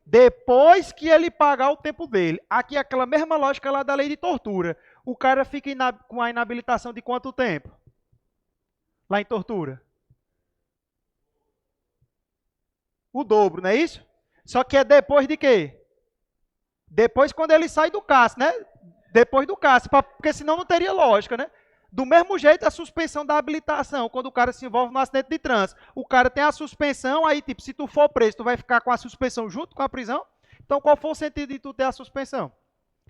Depois que ele pagar o tempo dele. Aqui é aquela mesma lógica lá da lei de tortura. O cara fica com a inabilitação de quanto tempo? Lá em tortura? O dobro, não é isso? Só que é depois de quê? Depois quando ele sai do CAS, né? Depois do CAS, porque senão não teria lógica, né? Do mesmo jeito, a suspensão da habilitação, quando o cara se envolve no acidente de trânsito. O cara tem a suspensão, aí, tipo, se tu for preso, tu vai ficar com a suspensão junto com a prisão? Então, qual foi o sentido de tu ter a suspensão?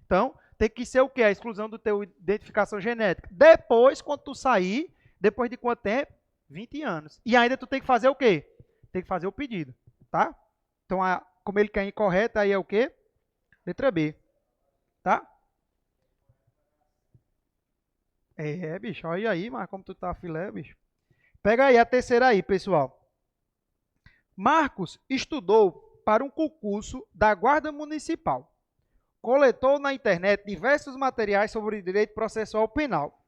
Então, tem que ser o quê? A exclusão do teu identificação genética. Depois, quando tu sair, depois de quanto tempo? 20 anos. E ainda tu tem que fazer o quê? Tem que fazer o pedido, tá? Então, como ele quer incorreto, aí é o quê? Letra B, tá? Bicho, olha aí, mas como tu tá filé, bicho. Pega aí a terceira aí, pessoal. Marcos estudou para um concurso da Guarda Municipal. Coletou na internet diversos materiais sobre direito processual penal.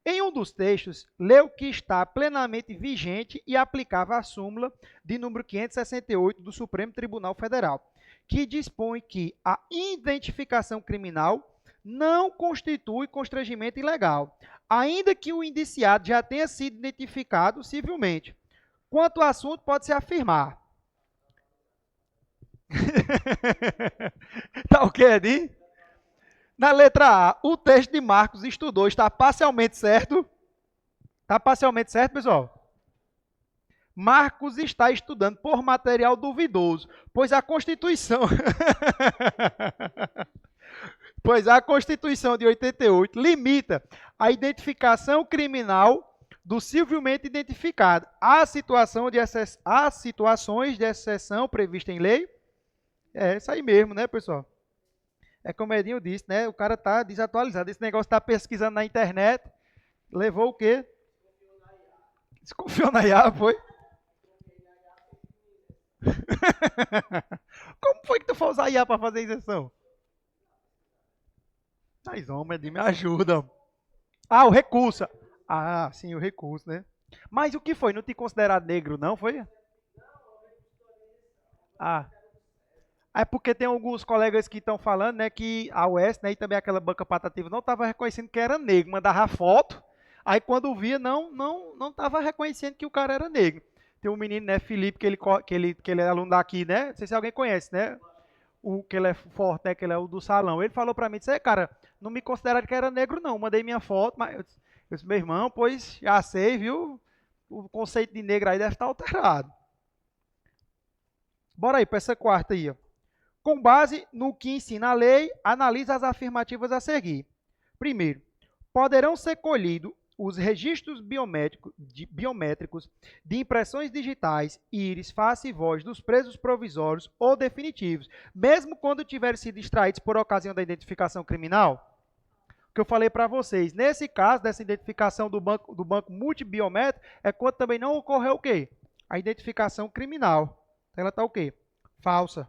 Em um dos textos, leu que está plenamente vigente e aplicável a súmula de número 568 do Supremo Tribunal Federal, que dispõe que a identificação criminal não constitui constrangimento ilegal, ainda que o indiciado já tenha sido identificado civilmente. Quanto ao assunto, pode-se afirmar. Tá ok, Edi? Na letra A, o texto de Marcos estudou está parcialmente certo? Está parcialmente certo, pessoal? Marcos está estudando por material duvidoso, pois a Constituição... pois a Constituição de 88 limita a identificação criminal do civilmente identificado. Há situações de exceção previstas em lei? É isso aí mesmo, né, pessoal? É como o Edinho disse, né? O cara está desatualizado. Esse negócio está pesquisando na internet. Levou o quê? Desconfiou na IA, foi? Como foi que tu foi usar IA para fazer isenção? Mas, homem, Edinho, me ajuda. Ah, o recurso. Ah, sim, o recurso, né? Mas o que foi? Não te considerar negro, não, foi? Ah. É porque tem alguns colegas que estão falando, né, que a UES, né, e também aquela banca patativa não estava reconhecendo que era negro, mandava foto, Aí quando via, não estava reconhecendo que o cara era negro. Tem um menino, né, Felipe, que ele é aluno daqui, né? Não sei se alguém conhece, né? O que ele é forte, né? Que ele é o do salão. Ele falou para mim, disse, cara, não me consideraram que era negro, não. Mandei minha foto, mas eu disse, meu irmão, pois já sei, viu? O conceito de negro aí deve estar alterado. Bora aí para essa quarta aí, ó. Com base no que ensina a lei, analisa as afirmativas a seguir. Primeiro, poderão ser colhidos os registros biométricos de impressões digitais, íris, face e voz dos presos provisórios ou definitivos, mesmo quando tiverem sido extraídos por ocasião da identificação criminal? O que eu falei para vocês, nesse caso, dessa identificação do banco multibiométrico, é quando também não ocorreu o quê? A identificação criminal. Ela está o quê? Falsa.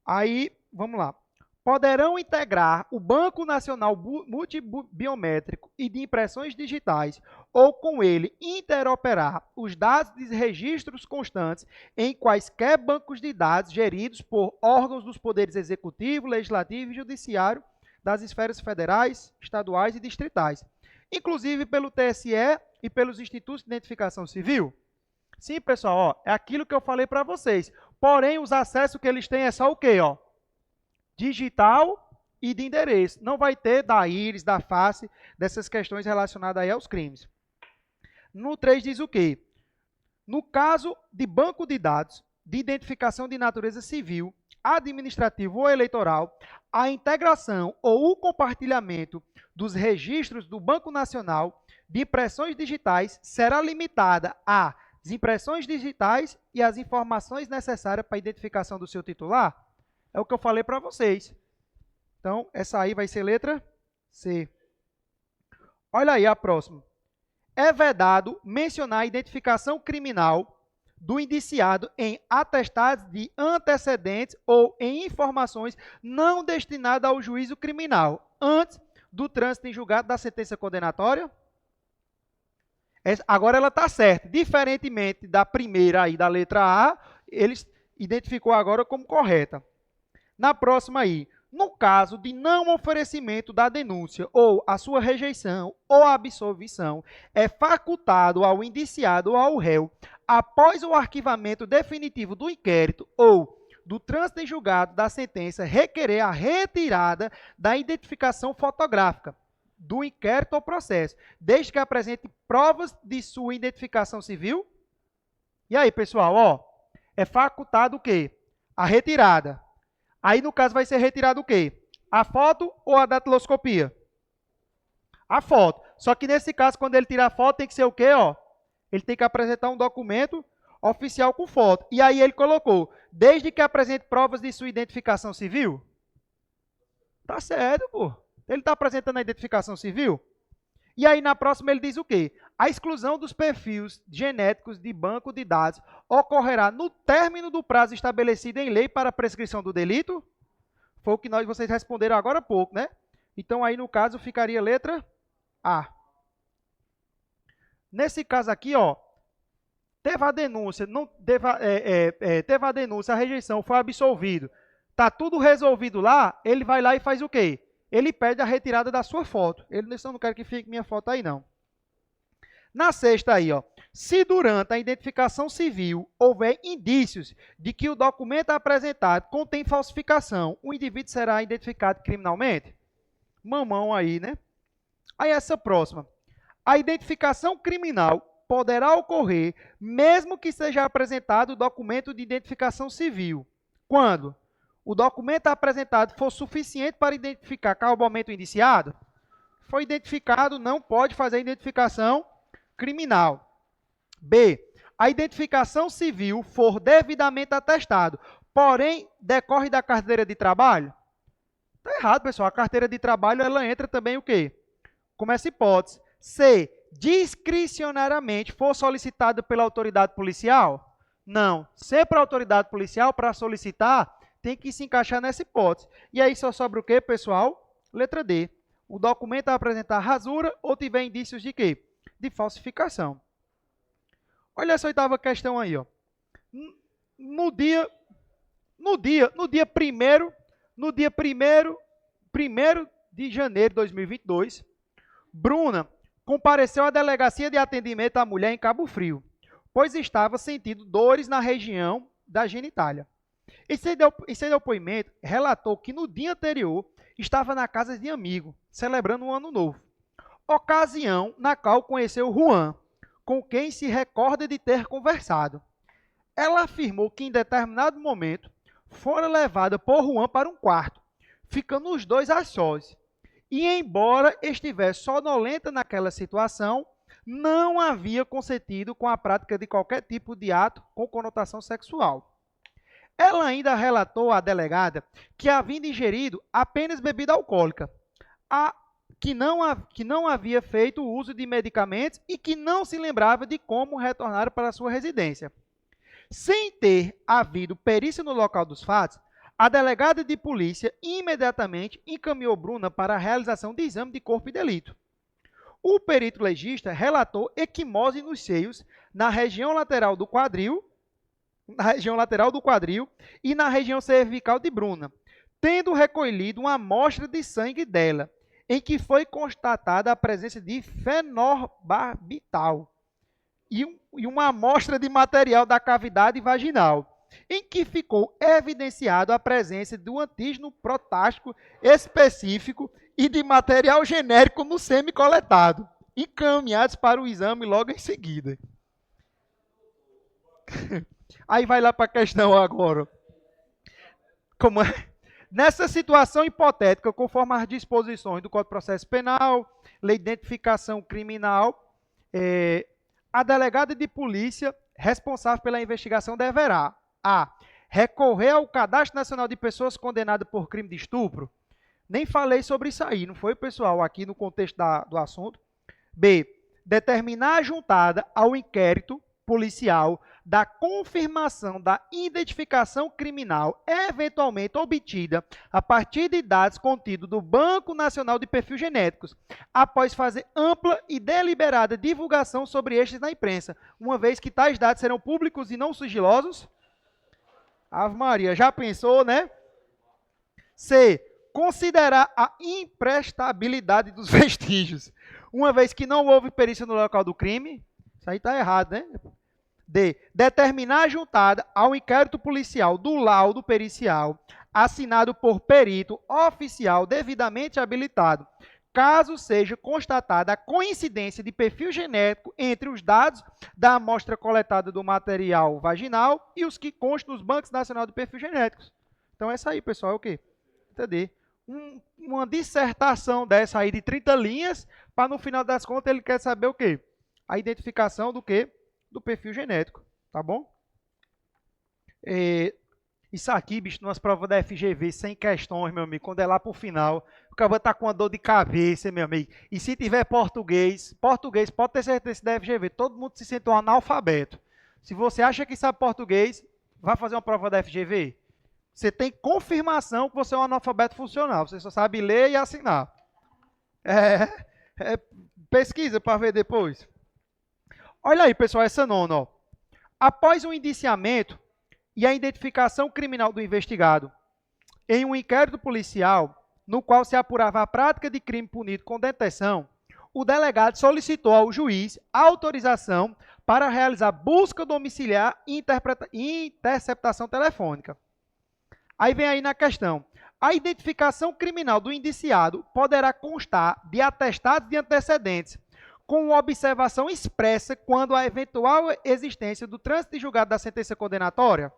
Aí, vamos lá. Poderão integrar o Banco Nacional Multibiométrico e de Impressões Digitais ou com ele interoperar os dados de registros constantes em quaisquer bancos de dados geridos por órgãos dos poderes executivo, legislativo e judiciário das esferas federais, estaduais e distritais, inclusive pelo TSE e pelos institutos de identificação civil. Sim, pessoal, ó, é aquilo que eu falei para vocês. Porém, os acessos que eles têm é só o quê? Ó? Digital e de endereço. Não vai ter da íris, da face, dessas questões relacionadas aí aos crimes. No 3 diz o quê? No caso de banco de dados de identificação de natureza civil, administrativo ou eleitoral, a integração ou o compartilhamento dos registros do Banco Nacional de Impressões Digitais será limitada às impressões digitais e as informações necessárias para a identificação do seu titular? É o que eu falei para vocês. Então, essa aí vai ser letra C. Olha aí a próxima. É vedado mencionar a identificação criminal do indiciado em atestados de antecedentes ou em informações não destinadas ao juízo criminal, antes do trânsito em julgado da sentença condenatória? Agora ela está certa. Diferentemente da primeira aí, da letra A, eles identificou agora como correta. Na próxima aí, no caso de não oferecimento da denúncia ou a sua rejeição ou absolvição, é facultado ao indiciado ou ao réu, após o arquivamento definitivo do inquérito ou do trânsito em julgado da sentença, requerer a retirada da identificação fotográfica do inquérito ou processo, desde que apresente provas de sua identificação civil. E aí, pessoal, ó, é facultado o quê? A retirada. Aí, no caso, vai ser retirado o quê? A foto ou a datiloscopia? A foto. Só que nesse caso, quando ele tirar a foto, tem que ser o quê? Ó? Ele tem que apresentar um documento oficial com foto. E aí ele colocou, desde que apresente provas de sua identificação civil? Tá certo, pô. Ele está apresentando a identificação civil? E aí, na próxima, ele diz o quê? A exclusão dos perfis genéticos de banco de dados ocorrerá no término do prazo estabelecido em lei para a prescrição do delito? Foi o que vocês responderam agora há pouco, né? Então, aí, no caso, ficaria letra A. Nesse caso aqui, ó, teve a denúncia, teve a denúncia, a rejeição, foi absolvido. Está tudo resolvido lá, ele vai lá e faz o quê? Ele pede a retirada da sua foto. Ele disse, eu não quero que fique minha foto aí, não. Na sexta aí, ó, se durante a identificação civil houver indícios de que o documento apresentado contém falsificação, o indivíduo será identificado criminalmente? Mamão aí, né? Aí essa próxima. A identificação criminal poderá ocorrer mesmo que seja apresentado o documento de identificação civil. Quando o documento apresentado for suficiente para identificar cabalmente o indiciado, foi identificado, não pode fazer identificação criminal. B. A identificação civil for devidamente atestado, porém decorre da carteira de trabalho? Está errado, pessoal. A carteira de trabalho, ela entra também o quê? Como essa hipótese. C. Discricionariamente for solicitado pela autoridade policial? Não. Sempre a autoridade policial, para solicitar, tem que se encaixar nessa hipótese. E aí só sobra o quê, pessoal? Letra D. O documento a apresentar rasura ou tiver indícios de quê? De falsificação. Olha essa oitava questão aí, ó. No dia 1º de janeiro de 2022, Bruna compareceu à delegacia de atendimento à mulher em Cabo Frio, pois estava sentindo dores na região da genitália. Em seu depoimento, relatou que no dia anterior estava na casa de amigo, celebrando um ano novo. Ocasião na qual conheceu Juan, com quem se recorda de ter conversado. Ela afirmou que em determinado momento fora levada por Juan para um quarto, ficando os dois a sós. E embora estivesse sonolenta naquela situação, não havia consentido com a prática de qualquer tipo de ato com conotação sexual. Ela ainda relatou à delegada que havia ingerido apenas bebida alcoólica, que não havia feito uso de medicamentos e que não se lembrava de como retornar para sua residência. Sem ter havido perícia no local dos fatos, a delegada de polícia imediatamente encaminhou Bruna para a realização de exame de corpo e delito. O perito legista relatou equimose nos seios, na região lateral do quadril e na região cervical de Bruna, tendo recolhido uma amostra de sangue dela, em que foi constatada a presença de fenobarbital e uma amostra de material da cavidade vaginal, em que ficou evidenciado a presença do antígeno protástico específico e de material genérico no sêmen coletado, encaminhados para o exame logo em seguida. Aí vai lá para a questão agora. Como é? Nessa situação hipotética, conforme as disposições do Código de Processo Penal, Lei de Identificação Criminal, a delegada de polícia responsável pela investigação deverá: a. Recorrer ao Cadastro Nacional de Pessoas Condenadas por crime de estupro. Nem falei sobre isso aí, não foi, pessoal, aqui no contexto do assunto. B. Determinar a juntada ao inquérito policial da confirmação da identificação criminal eventualmente obtida a partir de dados contidos do Banco Nacional de Perfis Genéticos, após fazer ampla e deliberada divulgação sobre estes na imprensa, uma vez que tais dados serão públicos e não sigilosos. Ave Maria, já pensou, né? C. Considerar a imprestabilidade dos vestígios, uma vez que não houve perícia no local do crime. Isso aí está errado, né? D. Determinar a juntada ao inquérito policial do laudo pericial, assinado por perito oficial devidamente habilitado, caso seja constatada a coincidência de perfil genético entre os dados da amostra coletada do material vaginal e os que constam nos bancos nacionais de perfis genéticos. Então, essa aí, pessoal, é o quê? Entender? Uma dissertação dessa aí de 30 linhas, para no final das contas ele quer saber o quê? A identificação do quê? Do perfil genético, tá bom? Isso aqui, bicho, nas provas da FGV, sem questões, meu amigo, quando é lá pro final, o cara tá com uma dor de cabeça, meu amigo. E se tiver português, pode ter certeza da FGV, todo mundo se sente um analfabeto. Se você acha que sabe português, vai fazer uma prova da FGV. Você tem confirmação que você é um analfabeto funcional, você só sabe ler e assinar. Pesquisa para ver depois. Olha aí, pessoal, essa nona. Ó. Após o indiciamento e a identificação criminal do investigado em um inquérito policial, no qual se apurava a prática de crime punido com detenção, o delegado solicitou ao juiz autorização para realizar busca domiciliar e interceptação telefônica. Aí vem aí na questão. A identificação criminal do indiciado poderá constar de atestados de antecedentes, com observação expressa quando a eventual existência do trânsito de julgado da sentença condenatória.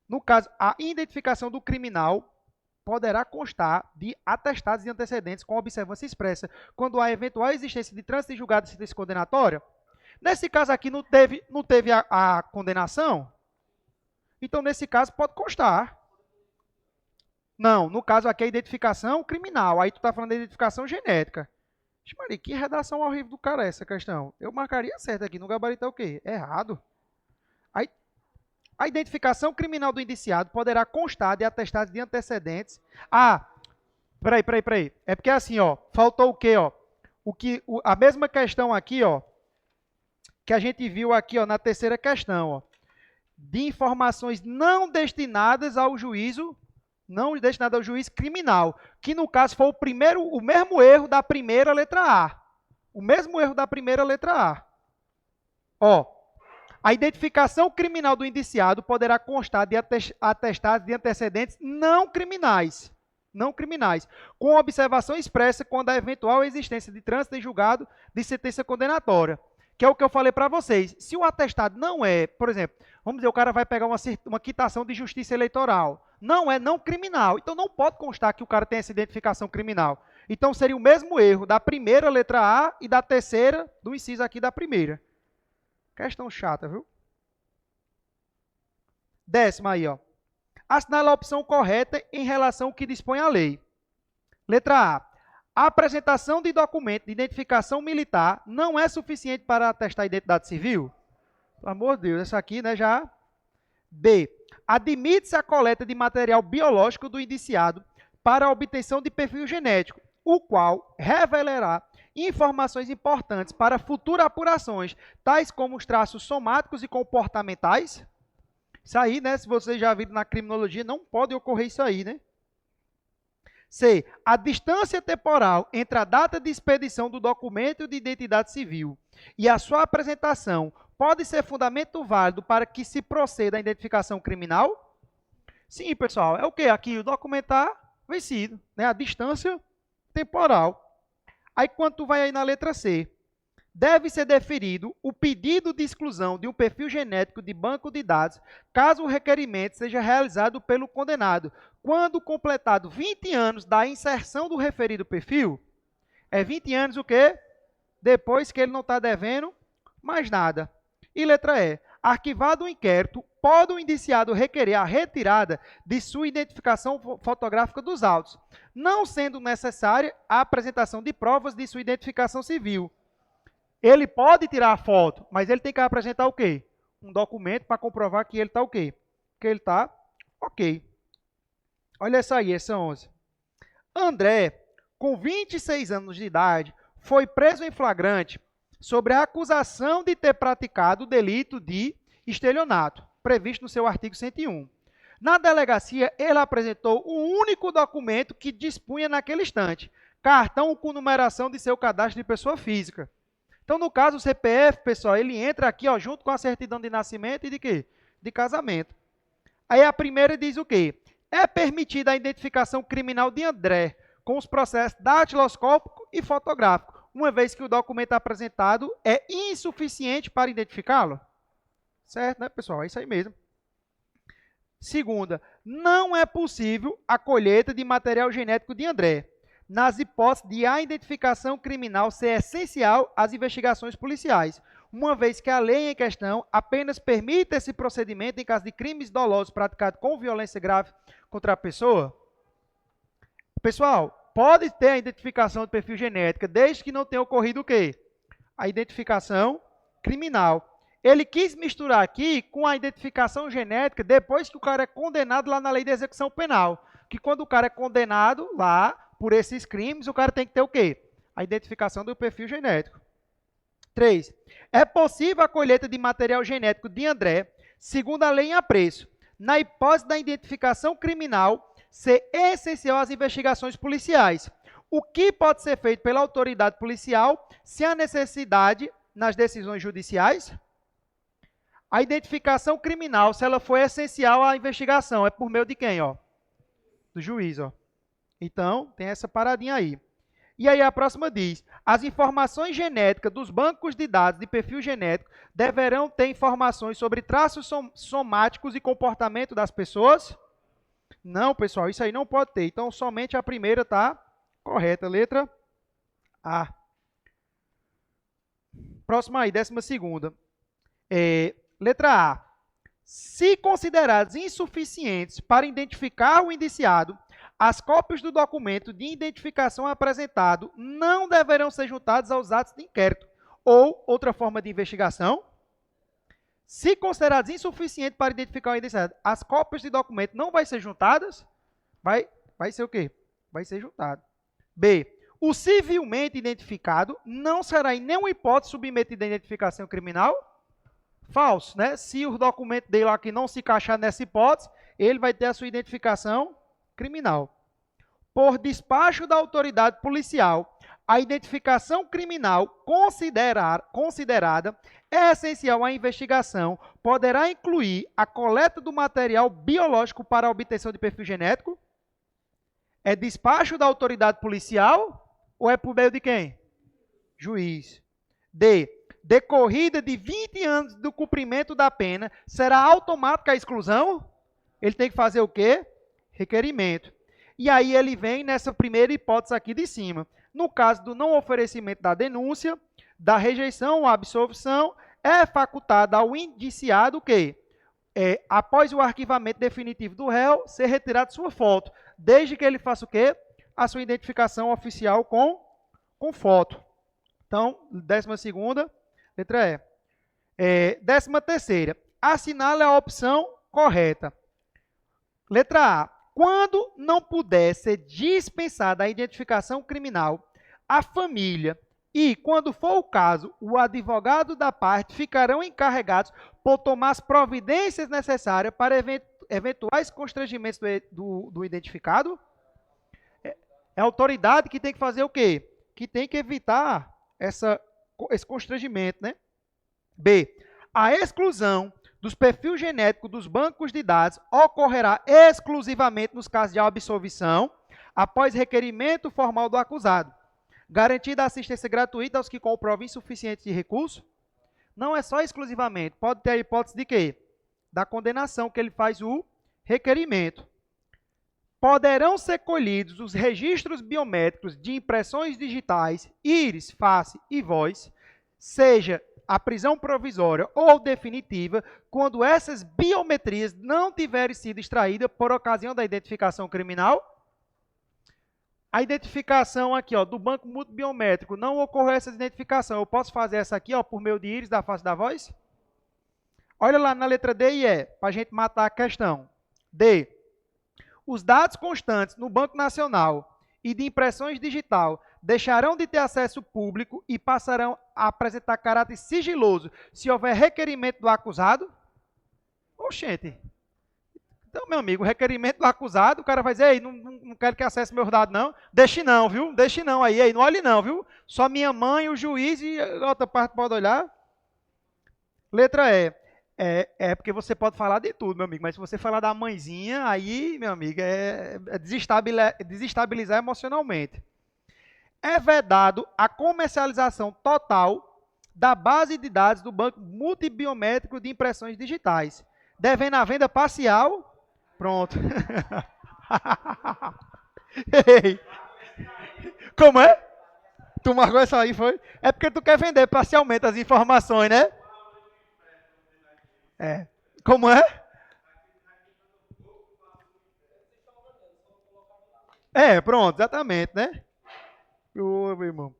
No caso, a identificação do criminal poderá constar de atestados de antecedentes com observância expressa quando há eventual existência de trânsito de julgado da sentença condenatória. Nesse caso aqui não teve a condenação, então nesse caso pode constar. Não, no caso aqui é a identificação criminal, aí tu está falando da identificação genética. Maria, que redação horrível do cara essa questão. Eu marcaria certo aqui, no gabarito é o quê? Errado. A identificação criminal do indiciado poderá constar de atestados de antecedentes. Peraí. É porque assim, ó, faltou o quê, ó? A mesma questão aqui, ó, que a gente viu aqui, ó, na terceira questão, ó, de informações não destinadas ao juízo criminal, que no caso foi o mesmo erro da primeira letra A. O mesmo erro da primeira letra A. Ó, a identificação criminal do indiciado poderá constar de atestados de antecedentes não criminais, com observação expressa quando a eventual existência de trânsito em julgado de sentença condenatória, que é o que eu falei para vocês. Se o atestado não é, por exemplo, vamos dizer, o cara vai pegar uma quitação de justiça eleitoral, não é não criminal, então não pode constar que o cara tem essa identificação criminal. Então seria o mesmo erro da primeira letra A e da terceira do inciso aqui da primeira. Questão chata, viu? 10ª aí, ó. Assinala a opção correta em relação ao que dispõe a lei. Letra A. A apresentação de documento de identificação militar não é suficiente para atestar a identidade civil? Pelo amor de Deus, essa aqui, né, já... B. Admite-se a coleta de material biológico do indiciado para a obtenção de perfil genético, o qual revelará informações importantes para futuras apurações, tais como os traços somáticos e comportamentais. Isso aí, né, se vocês já viram na criminologia, não pode ocorrer isso aí, né? C. A distância temporal entre a data de expedição do documento de identidade civil e a sua apresentação pode ser fundamento válido para que se proceda à identificação criminal? Sim, pessoal. É o quê? Aqui o documento está vencido, né? A distância temporal. Aí, quando tu vai aí na letra C, deve ser deferido o pedido de exclusão de um perfil genético de banco de dados, caso o requerimento seja realizado pelo condenado, quando completado 20 anos da inserção do referido perfil. É 20 anos o quê? Depois que ele não está devendo mais nada. E letra E. Arquivado o inquérito, pode o indiciado requerer a retirada de sua identificação fotográfica dos autos, não sendo necessária a apresentação de provas de sua identificação civil. Ele pode tirar a foto, mas ele tem que apresentar o quê? Um documento para comprovar que ele está o quê? Que ele está ok. Olha essa aí, essa 11. André, com 26 anos de idade, foi preso em flagrante sobre a acusação de ter praticado o delito de estelionato, previsto no seu artigo 101. Na delegacia, ele apresentou o único documento que dispunha naquele instante, cartão com numeração de seu cadastro de pessoa física. Então, no caso, o CPF, pessoal, ele entra aqui, ó, junto com a certidão de nascimento e de quê? De casamento. Aí a primeira diz o quê? É permitida a identificação criminal de André com os processos datiloscópico e fotográfico, uma vez que o documento apresentado é insuficiente para identificá-lo. Certo, né, pessoal? É isso aí mesmo. Segunda, não é possível a colheita de material genético de André, nas hipóteses de a identificação criminal ser essencial às investigações policiais, uma vez que a lei em questão apenas permite esse procedimento em caso de crimes dolosos praticados com violência grave contra a pessoa. Pessoal, pode ter a identificação de perfil genética, desde que não tenha ocorrido o quê? A identificação criminal. Ele quis misturar aqui com a identificação genética depois que o cara é condenado lá na lei de execução penal. Que quando o cara é condenado lá por esses crimes, o cara tem que ter o quê? A identificação do perfil genético. 3. É possível a colheita de material genético de André, segundo a lei em apreço, na hipótese da identificação criminal ser essencial às investigações policiais, o que pode ser feito pela autoridade policial se há necessidade nas decisões judiciais. A identificação criminal, se ela for essencial à investigação, é por meio de quem? Ó? Do juiz. Ó. Então, tem essa paradinha aí. E aí a próxima diz, as informações genéticas dos bancos de dados de perfil genético deverão ter informações sobre traços somáticos e comportamento das pessoas? Não, pessoal, isso aí não pode ter. Então, somente a primeira está correta. Letra A. Próxima aí, 12ª. Letra A. Se considerados insuficientes para identificar o indiciado, as cópias do documento de identificação apresentado não deverão ser juntadas aos atos de inquérito ou outra forma de investigação. Se considerados insuficientes para identificar o indiciado, as cópias de documento não vão ser juntadas? Vai ser o quê? Vai ser juntado. B. O civilmente identificado não será em nenhuma hipótese submetido à identificação criminal? Falso, né? Se o documento dele aqui não se encaixar nessa hipótese, ele vai ter a sua identificação criminal. Por despacho da autoridade policial, a identificação criminal considerada é essencial à investigação, poderá incluir a coleta do material biológico para a obtenção de perfil genético? É despacho da autoridade policial ou é por meio de quem? Juiz. D. Decorrida de 20 anos do cumprimento da pena, será automática a exclusão? Ele tem que fazer o quê? Requerimento. E aí ele vem nessa primeira hipótese aqui de cima. No caso do não oferecimento da denúncia, da rejeição ou absolvição, é facultado ao indiciado o quê? Após o arquivamento definitivo do réu, ser retirado sua foto, desde que ele faça o quê? A sua identificação oficial com foto. Então, 12ª, letra E. 13ª, assinale a opção correta. Letra A. Quando não puder ser dispensada a identificação criminal, a família e, quando for o caso, o advogado da parte ficarão encarregados por tomar as providências necessárias para eventuais constrangimentos do identificado? É a autoridade que tem que fazer o quê? Que tem que evitar esse constrangimento, né? B. A exclusão dos perfis genéticos dos bancos de dados ocorrerá exclusivamente nos casos de absolvição, após requerimento formal do acusado. Garantida a assistência gratuita aos que comprovem insuficiente de recurso? Não é só exclusivamente, pode ter a hipótese de quê? Da condenação, que ele faz o requerimento. Poderão ser colhidos os registros biométricos de impressões digitais, íris, face e voz, seja a prisão provisória ou definitiva, quando essas biometrias não tiverem sido extraídas por ocasião da identificação criminal. A identificação aqui, ó, do banco multibiométrico, não ocorreu essa identificação. Eu posso fazer essa aqui, ó, por meio de íris, da face da voz? Olha lá na letra D e E, para a gente matar a questão. D. Os dados constantes no Banco Nacional e de impressões digital deixarão de ter acesso público e passarão a apresentar caráter sigiloso se houver requerimento do acusado? Oxente. Então, meu amigo, o requerimento do acusado, o cara vai dizer, ei, não quero que acesse meus dados, não. Deixe não, viu? Deixe não aí, não olhe não, viu? Só minha mãe, o juiz e a outra parte pode olhar. Letra E. Porque você pode falar de tudo, meu amigo, mas se você falar da mãezinha, aí, meu amigo, é desestabilizar emocionalmente. É vedado a comercialização total da base de dados do banco multibiométrico de impressões digitais, devendo a venda parcial. Pronto. Ei. Como é? Tu marcou essa aí, foi? É porque tu quer vender parcialmente as informações, né? Como é? Pronto, exatamente, né? Meu irmão.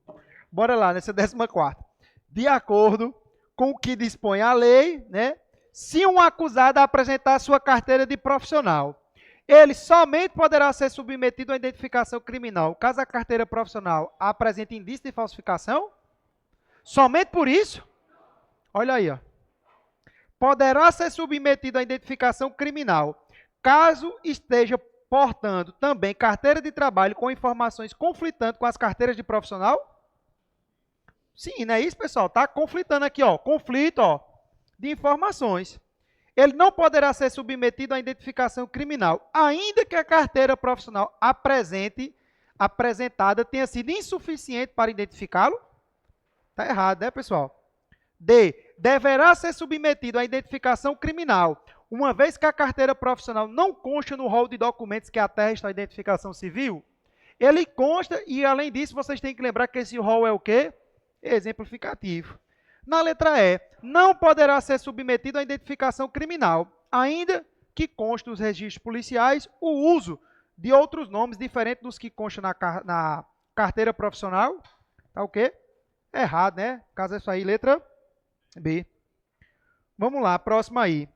Bora lá, nessa 14ª. De acordo com o que dispõe a lei, né? Se um acusado apresentar sua carteira de profissional, ele somente poderá ser submetido à identificação criminal caso a carteira profissional apresente indício de falsificação? Somente por isso? Olha aí, ó. Poderá ser submetido à identificação criminal caso esteja portando também carteira de trabalho com informações conflitantes com as carteiras de profissional? Sim, não é isso, pessoal? Está conflitando aqui, ó, conflito, ó, de informações. Ele não poderá ser submetido à identificação criminal, ainda que a carteira profissional apresentada tenha sido insuficiente para identificá-lo. Está errado, né, pessoal? D. Deverá ser submetido à identificação criminal, uma vez que a carteira profissional não consta no rol de documentos que atestam a identificação civil. Ele consta e, além disso, vocês têm que lembrar que esse rol é o quê? Exemplificativo. Na letra E, não poderá ser submetido à identificação criminal, ainda que conste nos registros policiais o uso de outros nomes diferentes dos que constam na carteira profissional. Tá o quê? Errado, né? Caso é isso aí, letra B. Vamos lá, próxima aí.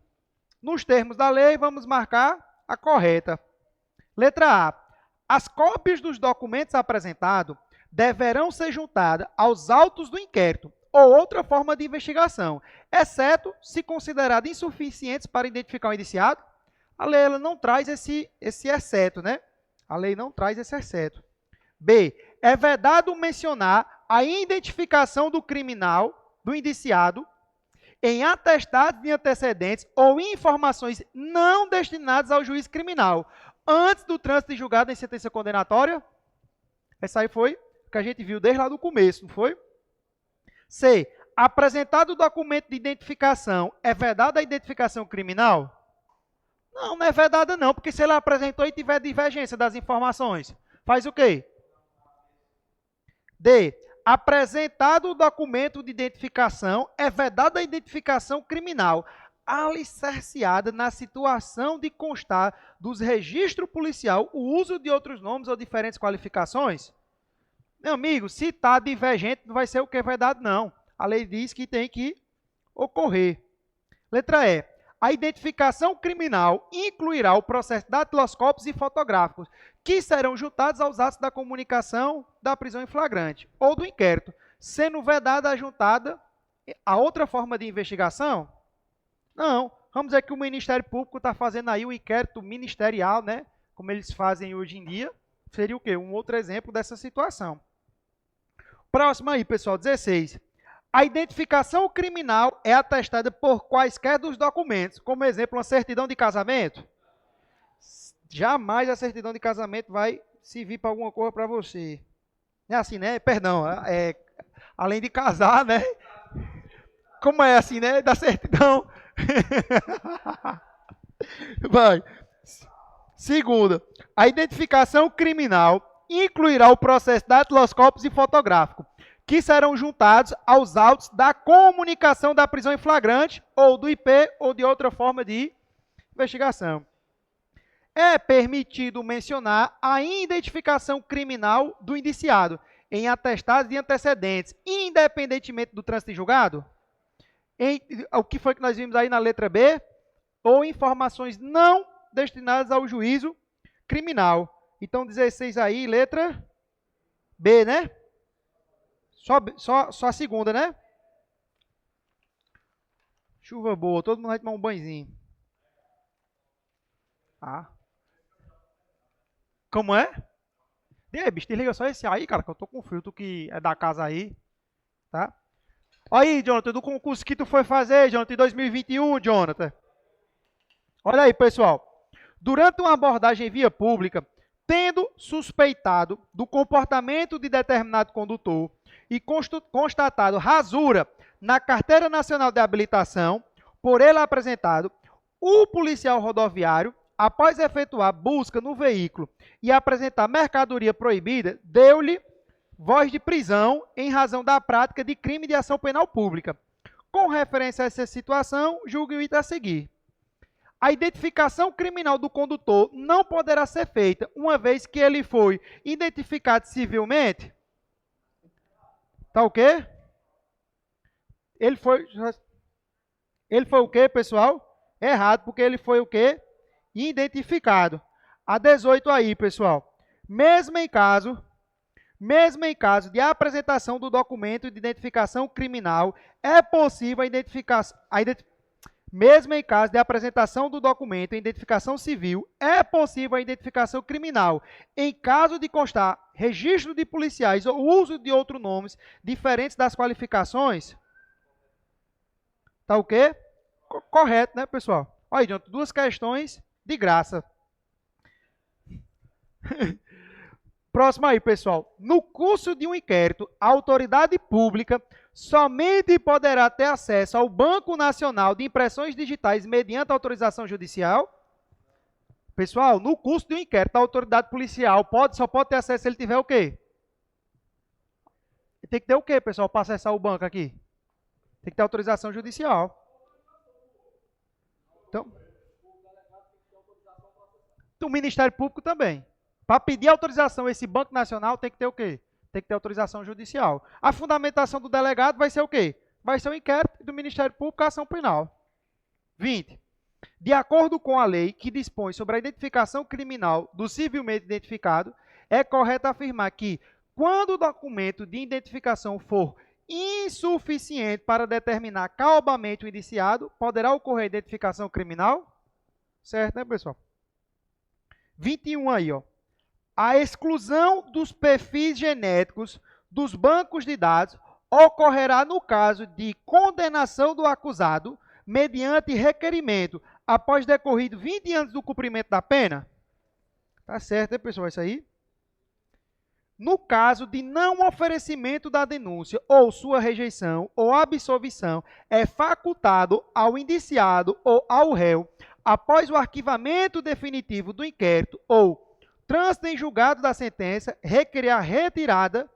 Nos termos da lei, vamos marcar a correta. Letra A. As cópias dos documentos apresentados deverão ser juntadas aos autos do inquérito ou outra forma de investigação, exceto se consideradas insuficientes para identificar o indiciado. A lei ela não traz esse exceto, né? A lei não traz esse exceto. B. é vedado mencionar a identificação do criminal, do indiciado, em atestados de antecedentes ou informações não destinadas ao juiz criminal, antes do trânsito de julgado em sentença condenatória. Essa aí foi o que a gente viu desde lá do começo, não foi? C. Apresentado o documento de identificação, é vedada a identificação criminal? Não, não é vedada não, porque se ele apresentou e tiver divergência das informações, faz o quê? D. Apresentado o documento de identificação, é vedada a identificação criminal, alicerciada na situação de constar dos registros policial o uso de outros nomes ou diferentes qualificações? Meu amigo, se está divergente, não vai ser o que é vedado, não. A lei diz que tem que ocorrer. Letra E. A identificação criminal incluirá o processo datiloscópicos e fotográficos, que serão juntados aos atos da comunicação da prisão em flagrante ou do inquérito, sendo vedada a juntada a outra forma de investigação? Não. Vamos dizer que o Ministério Público está fazendo aí o inquérito ministerial, né? Como eles fazem hoje em dia. Seria o quê? Um outro exemplo dessa situação. Próximo aí, pessoal, 16. A identificação criminal é atestada por quaisquer dos documentos, como exemplo, uma certidão de casamento? Jamais a certidão de casamento vai servir para alguma coisa para você. É assim, né? Perdão, além de casar, né? Como é assim, né? Da certidão. Vai. Segunda, a identificação criminal incluirá o processo datiloscópicos e fotográfico, que serão juntados aos autos da comunicação da prisão em flagrante, ou do IP, ou de outra forma de investigação. É permitido mencionar a identificação criminal do indiciado em atestados de antecedentes, independentemente do trânsito de julgado? O que foi que nós vimos aí na letra B? Ou informações não destinadas ao juízo criminal. Então, 16 aí, letra B, né? Só a segunda, né? Chuva boa, todo mundo vai tomar um banhozinho. Ah. Como é? E aí, bicho, desliga só esse aí, cara, que eu tô com frio, tu que é da casa aí, tá? Olha aí, Jonathan, do concurso que tu foi fazer, Jonathan, em 2021, Jonathan. Olha aí, pessoal. Durante uma abordagem em via pública, tendo suspeitado do comportamento de determinado condutor e constatado rasura na Carteira Nacional de Habilitação, por ele apresentado, o policial rodoviário, após efetuar busca no veículo e apresentar mercadoria proibida, deu-lhe voz de prisão em razão da prática de crime de ação penal pública. Com referência a essa situação, julgue o item a seguir. A identificação criminal do condutor não poderá ser feita, uma vez que ele foi identificado civilmente. Tá o quê? Ele foi o quê, pessoal? Errado, porque ele foi o quê? Identificado. A 18 aí, pessoal. Mesmo em caso de apresentação do documento de identificação criminal, é possível mesmo em caso de apresentação do documento de identificação civil, é possível a identificação criminal. Em caso de constar registro de policiais ou uso de outros nomes diferentes das qualificações. Tá o quê? Correto, né, pessoal? Olha, adiante, duas questões de graça. Próximo aí, pessoal. No curso de um inquérito, a autoridade pública somente poderá ter acesso ao Banco Nacional de Impressões Digitais mediante autorização judicial. Pessoal, no curso de um inquérito, a autoridade policial só pode ter acesso se ele tiver o quê? Tem que ter o quê, pessoal, para acessar o banco aqui? Tem que ter autorização judicial. Então, o Ministério Público também. Para pedir autorização a esse Banco Nacional, tem que ter o quê? Tem que ter autorização judicial. A fundamentação do delegado vai ser o quê? Vai ser o inquérito do Ministério Público, ação penal. 20. De acordo com a lei que dispõe sobre a identificação criminal do civilmente identificado, é correto afirmar que, quando o documento de identificação for insuficiente para determinar cabalmente o indiciado, poderá ocorrer a identificação criminal? Certo, né, pessoal? 21 aí, ó. a exclusão dos perfis genéticos dos bancos de dados ocorrerá no caso de condenação do acusado mediante requerimento após decorrido 20 anos do cumprimento da pena? Tá certo, hein, pessoal? Isso aí. No caso de não oferecimento da denúncia ou sua rejeição ou absolvição, é facultado ao indiciado ou ao réu, após o arquivamento definitivo do inquérito ou trânsito em julgado da sentença, requerer a retirada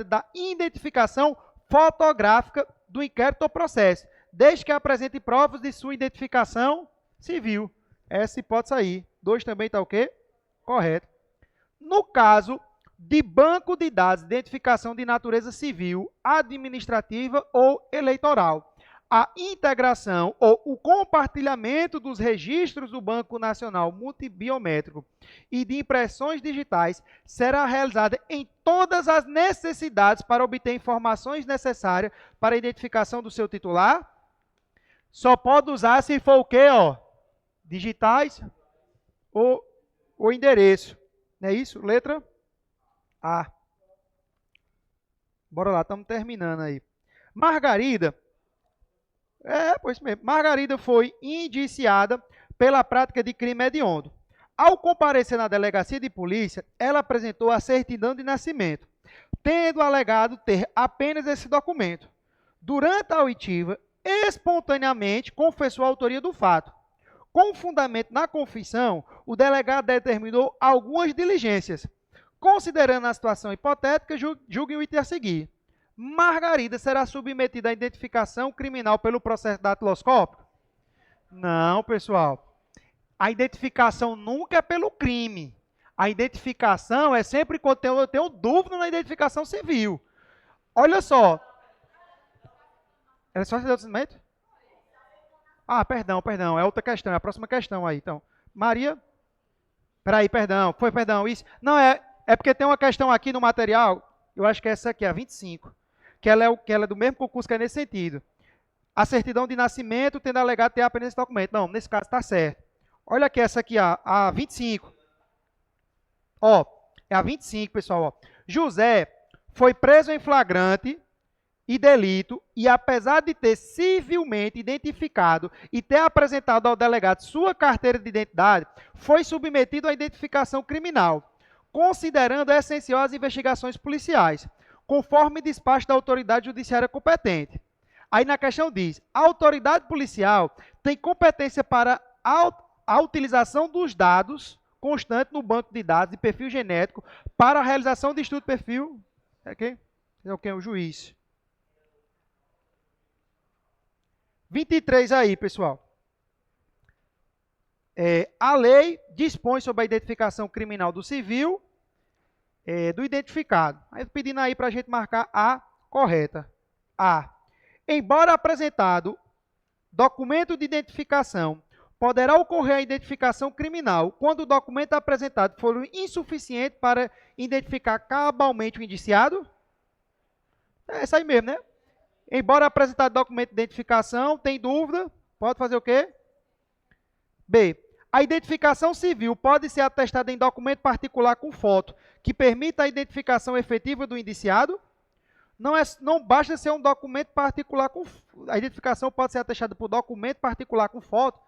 da identificação fotográfica do inquérito ou processo, desde que apresente provas de sua identificação civil. Essa hipótese aí. 2 também está o quê? Correto. No caso de banco de dados de identificação de natureza civil, administrativa ou eleitoral, a integração ou o compartilhamento dos registros do Banco Nacional Multibiométrico e de impressões digitais será realizada em todas as necessidades para obter informações necessárias para a identificação do seu titular. Só pode usar se for o quê? Ó? Digitais ou endereço. Não é isso? Letra A. Bora lá, estamos terminando aí. Margarida. Pois mesmo. Margarida foi indiciada pela prática de crime hediondo. Ao comparecer na delegacia de polícia, ela apresentou a certidão de nascimento, tendo alegado ter apenas esse documento. Durante a oitiva, espontaneamente confessou a autoria do fato. Com fundamento na confissão, o delegado determinou algumas diligências. Considerando a situação hipotética, julgue o item a seguir. Margarida será submetida à identificação criminal pelo processo datiloscópico? Não, pessoal. A identificação nunca é pelo crime. A identificação é sempre quando eu tenho dúvida na identificação civil. Olha só. Era só certidão de nascimento? Perdão. É outra questão. É a próxima questão aí. Então, Maria. Perdão. Isso. Não, é porque tem uma questão aqui no material. Eu acho que é essa aqui, a 25. Que ela é do mesmo concurso, que é nesse sentido. A certidão de nascimento tendo alegado ter apenas esse documento. Não, nesse caso está certo. Olha aqui essa aqui, a 25. É a 25, pessoal. José foi preso em flagrante e delito e, apesar de ter civilmente identificado e ter apresentado ao delegado sua carteira de identidade, foi submetido à identificação criminal, considerando essencial as investigações policiais, conforme despacho da autoridade judiciária competente. Aí na questão diz, a autoridade policial tem competência para a utilização dos dados constantes no banco de dados de perfil genético para a realização de estudo de perfil. O juiz. 23 aí, pessoal. A lei dispõe sobre a identificação criminal do civil, do identificado. Aí pedindo aí para a gente marcar a correta. A. Embora apresentado documento de identificação, poderá ocorrer a identificação criminal quando o documento apresentado for insuficiente para identificar cabalmente o indiciado? É isso aí mesmo, né? Embora apresentado documento de identificação, tem dúvida, pode fazer o quê? B. A identificação civil pode ser atestada em documento particular com foto, que permita a identificação efetiva do indiciado? Não basta ser um documento particular com... A identificação pode ser atestada por documento particular com foto.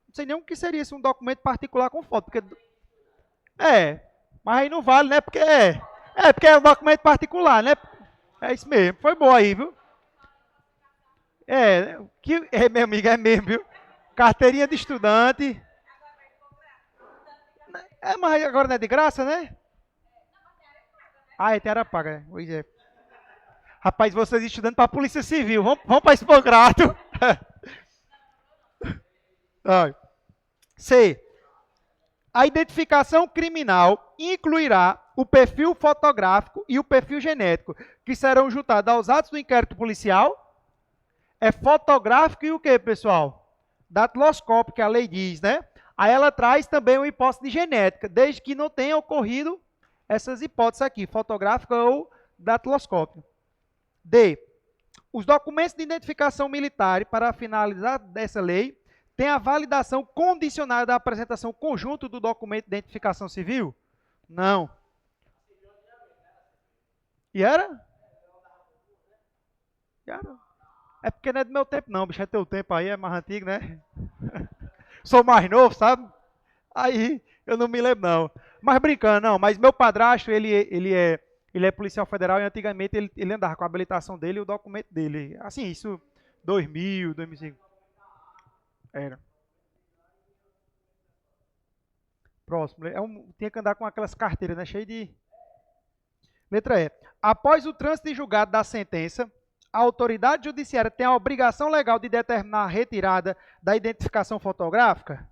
Não sei nem o que seria esse um documento particular com foto. Porque... mas aí não vale, né? Porque porque é um documento particular, né? É isso mesmo. Foi bom aí, viu? Meu amigo, é mesmo, viu? Carteirinha de estudante. Mas agora não é de graça, né? Era paga. Pois é. Rapaz, vocês estudando para a Polícia Civil. Vamos para esse Pocrato. C. A identificação criminal incluirá o perfil fotográfico e o perfil genético, que serão juntados aos atos do inquérito policial. É fotográfico e o que, pessoal? Datiloscópico, que a lei diz, né? Aí ela traz também uma hipótese de genética, desde que não tenha ocorrido essas hipóteses aqui, fotográfica ou datiloscópico. D. Os documentos de identificação militar, para finalizar dessa lei, tem a validação condicionada da apresentação conjunto do documento de identificação civil? Não. E era? E era? É porque não é do meu tempo não, bicho, é teu tempo aí, é mais antigo, né? Sou mais novo, sabe? Aí eu não me lembro não. Mas brincando, não, mas meu padrasto, ele é policial federal e antigamente ele andava com a habilitação dele e o documento dele. Assim, isso 2000, 2005. Era. Próximo. Tinha que andar com aquelas carteiras, né? Cheio de. Letra E. Após o trânsito de julgado da sentença, a autoridade judiciária tem a obrigação legal de determinar a retirada da identificação fotográfica?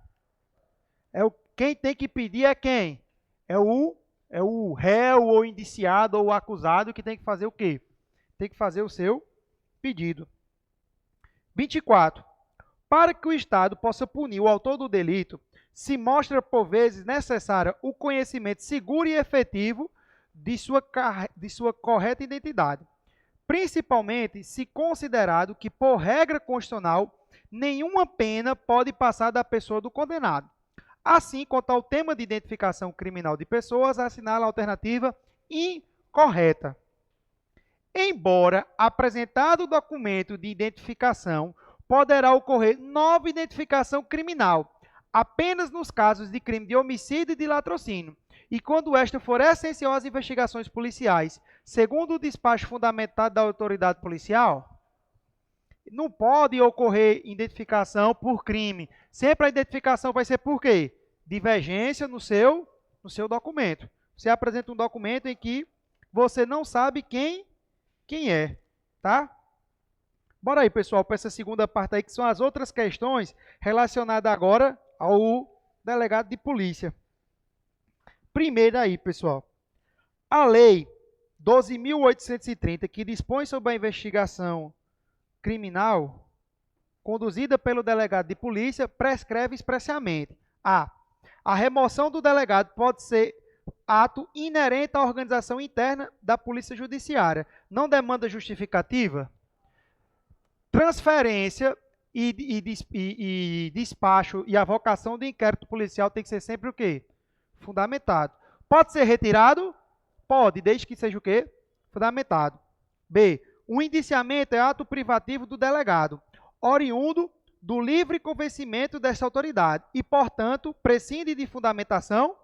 Quem tem que pedir é quem? É o réu, ou indiciado, ou acusado, que tem que fazer o quê? Tem que fazer o seu pedido. 24. Para que o Estado possa punir o autor do delito, se mostra por vezes necessário o conhecimento seguro e efetivo de sua correta identidade, principalmente se considerado que, por regra constitucional, nenhuma pena pode passar da pessoa do condenado. Assim, quanto ao tema de identificação criminal de pessoas, assinala a alternativa incorreta. Embora apresentado o documento de identificação, poderá ocorrer nova identificação criminal, apenas nos casos de crime de homicídio e de latrocínio, e quando esta for essencial às investigações policiais, segundo o despacho fundamentado da autoridade policial. Não pode ocorrer identificação por crime. Sempre a identificação vai ser por quê? Divergência no seu documento. Você apresenta um documento em que você não sabe quem é, tá? Bora aí, pessoal, para essa segunda parte aí, que são as outras questões relacionadas agora ao delegado de polícia. Primeiro aí, pessoal, a lei 12.830, que dispõe sobre a investigação criminal conduzida pelo delegado de polícia, prescreve expressamente: a remoção do delegado pode ser ato inerente à organização interna da Polícia Judiciária. Não demanda justificativa? Transferência e despacho e avocação do inquérito policial tem que ser sempre o quê? Fundamentado. Pode ser retirado? Pode, desde que seja o quê? Fundamentado. B. O indiciamento é ato privativo do delegado, oriundo do livre convencimento desta autoridade e, portanto, prescinde de fundamentação.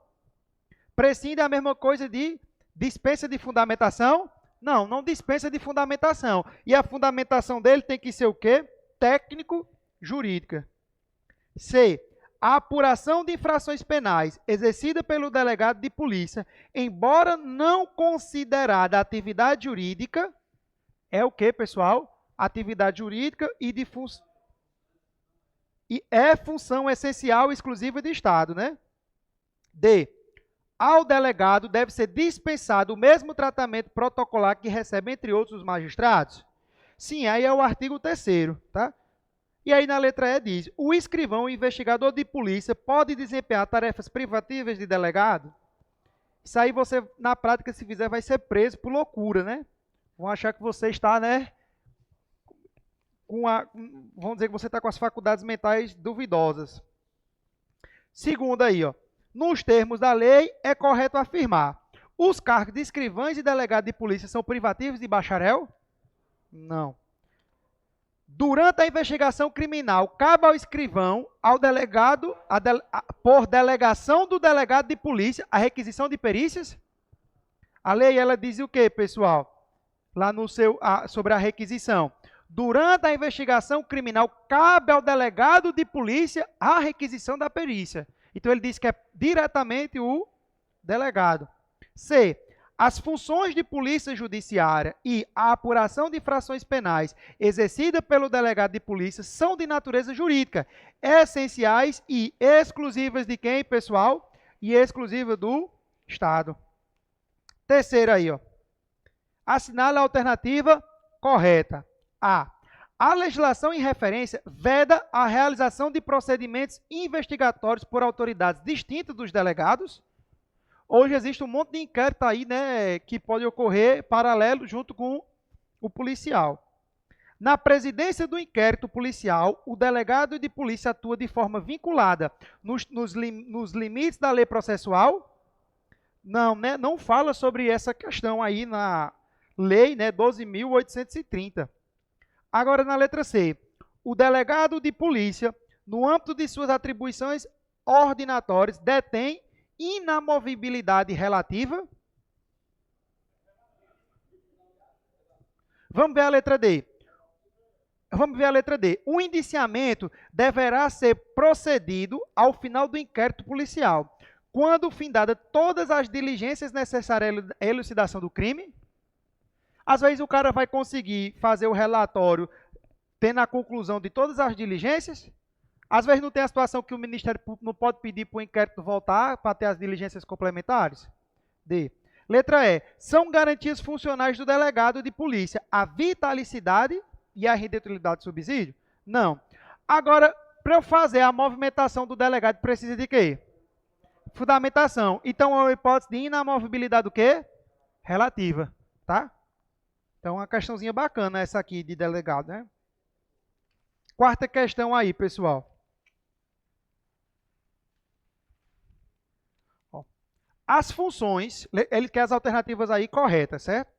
Prescinde a mesma coisa de dispensa de fundamentação? Não, não dispensa de fundamentação. E a fundamentação dele tem que ser o quê? Técnico-jurídica. C. A apuração de infrações penais exercida pelo delegado de polícia, embora não considerada atividade jurídica, é o que, pessoal? Atividade jurídica e é função essencial e exclusiva do Estado, né? D. Ao delegado deve ser dispensado o mesmo tratamento protocolar que recebe, entre outros, os magistrados? Sim, aí é o artigo 3º, tá? E aí na letra E diz: o escrivão, o investigador de polícia, pode desempenhar tarefas privativas de delegado? Isso aí você, na prática, se fizer, vai ser preso por loucura, né? Vão achar que você está, né? Vamos dizer que você está com as faculdades mentais duvidosas. Segundo aí, ó. Nos termos da lei, é correto afirmar: os cargos de escrivães e delegado de polícia são privativos de bacharel? Não. Durante a investigação criminal, cabe ao escrivão, ao delegado, por delegação do delegado de polícia, a requisição de perícias? A lei, ela diz o quê, pessoal? Lá no sobre a requisição. Durante a investigação criminal, cabe ao delegado de polícia a requisição da perícia. Então, ele diz que é diretamente o delegado. C. As funções de polícia judiciária e a apuração de infrações penais exercida pelo delegado de polícia são de natureza jurídica, essenciais e exclusivas de quem, pessoal? E exclusiva do Estado. Terceira aí, ó. Assinale a alternativa correta. A. A legislação em referência veda a realização de procedimentos investigatórios por autoridades distintas dos delegados. Hoje existe um monte de inquérito aí, né, que pode ocorrer paralelo junto com o policial. Na presidência do inquérito policial, o delegado de polícia atua de forma vinculada nos limites da lei processual? Não, né? Não fala sobre essa questão aí na lei, né, 12.830. Agora, na letra C, o delegado de polícia, no âmbito de suas atribuições ordinatórias, detém inamovibilidade relativa? Vamos ver a letra D. Vamos ver a letra D. O indiciamento deverá ser procedido ao final do inquérito policial, quando findada todas as diligências necessárias à elucidação do crime. Às vezes o cara vai conseguir fazer o relatório tendo a conclusão de todas as diligências. Às vezes não tem a situação que o Ministério Público não pode pedir para o inquérito voltar para ter as diligências complementares. D. Letra E. São garantias funcionais do delegado de polícia a vitalicidade e a redutibilidade do subsídio? Não. Agora, para eu fazer a movimentação do delegado, precisa de quê? Fundamentação. Então, é uma hipótese de inamovibilidade do quê? Relativa, tá? Então, uma questãozinha bacana essa aqui de delegado, né? Quarta questão aí, pessoal. Ó. As funções, ele quer as alternativas aí corretas, certo?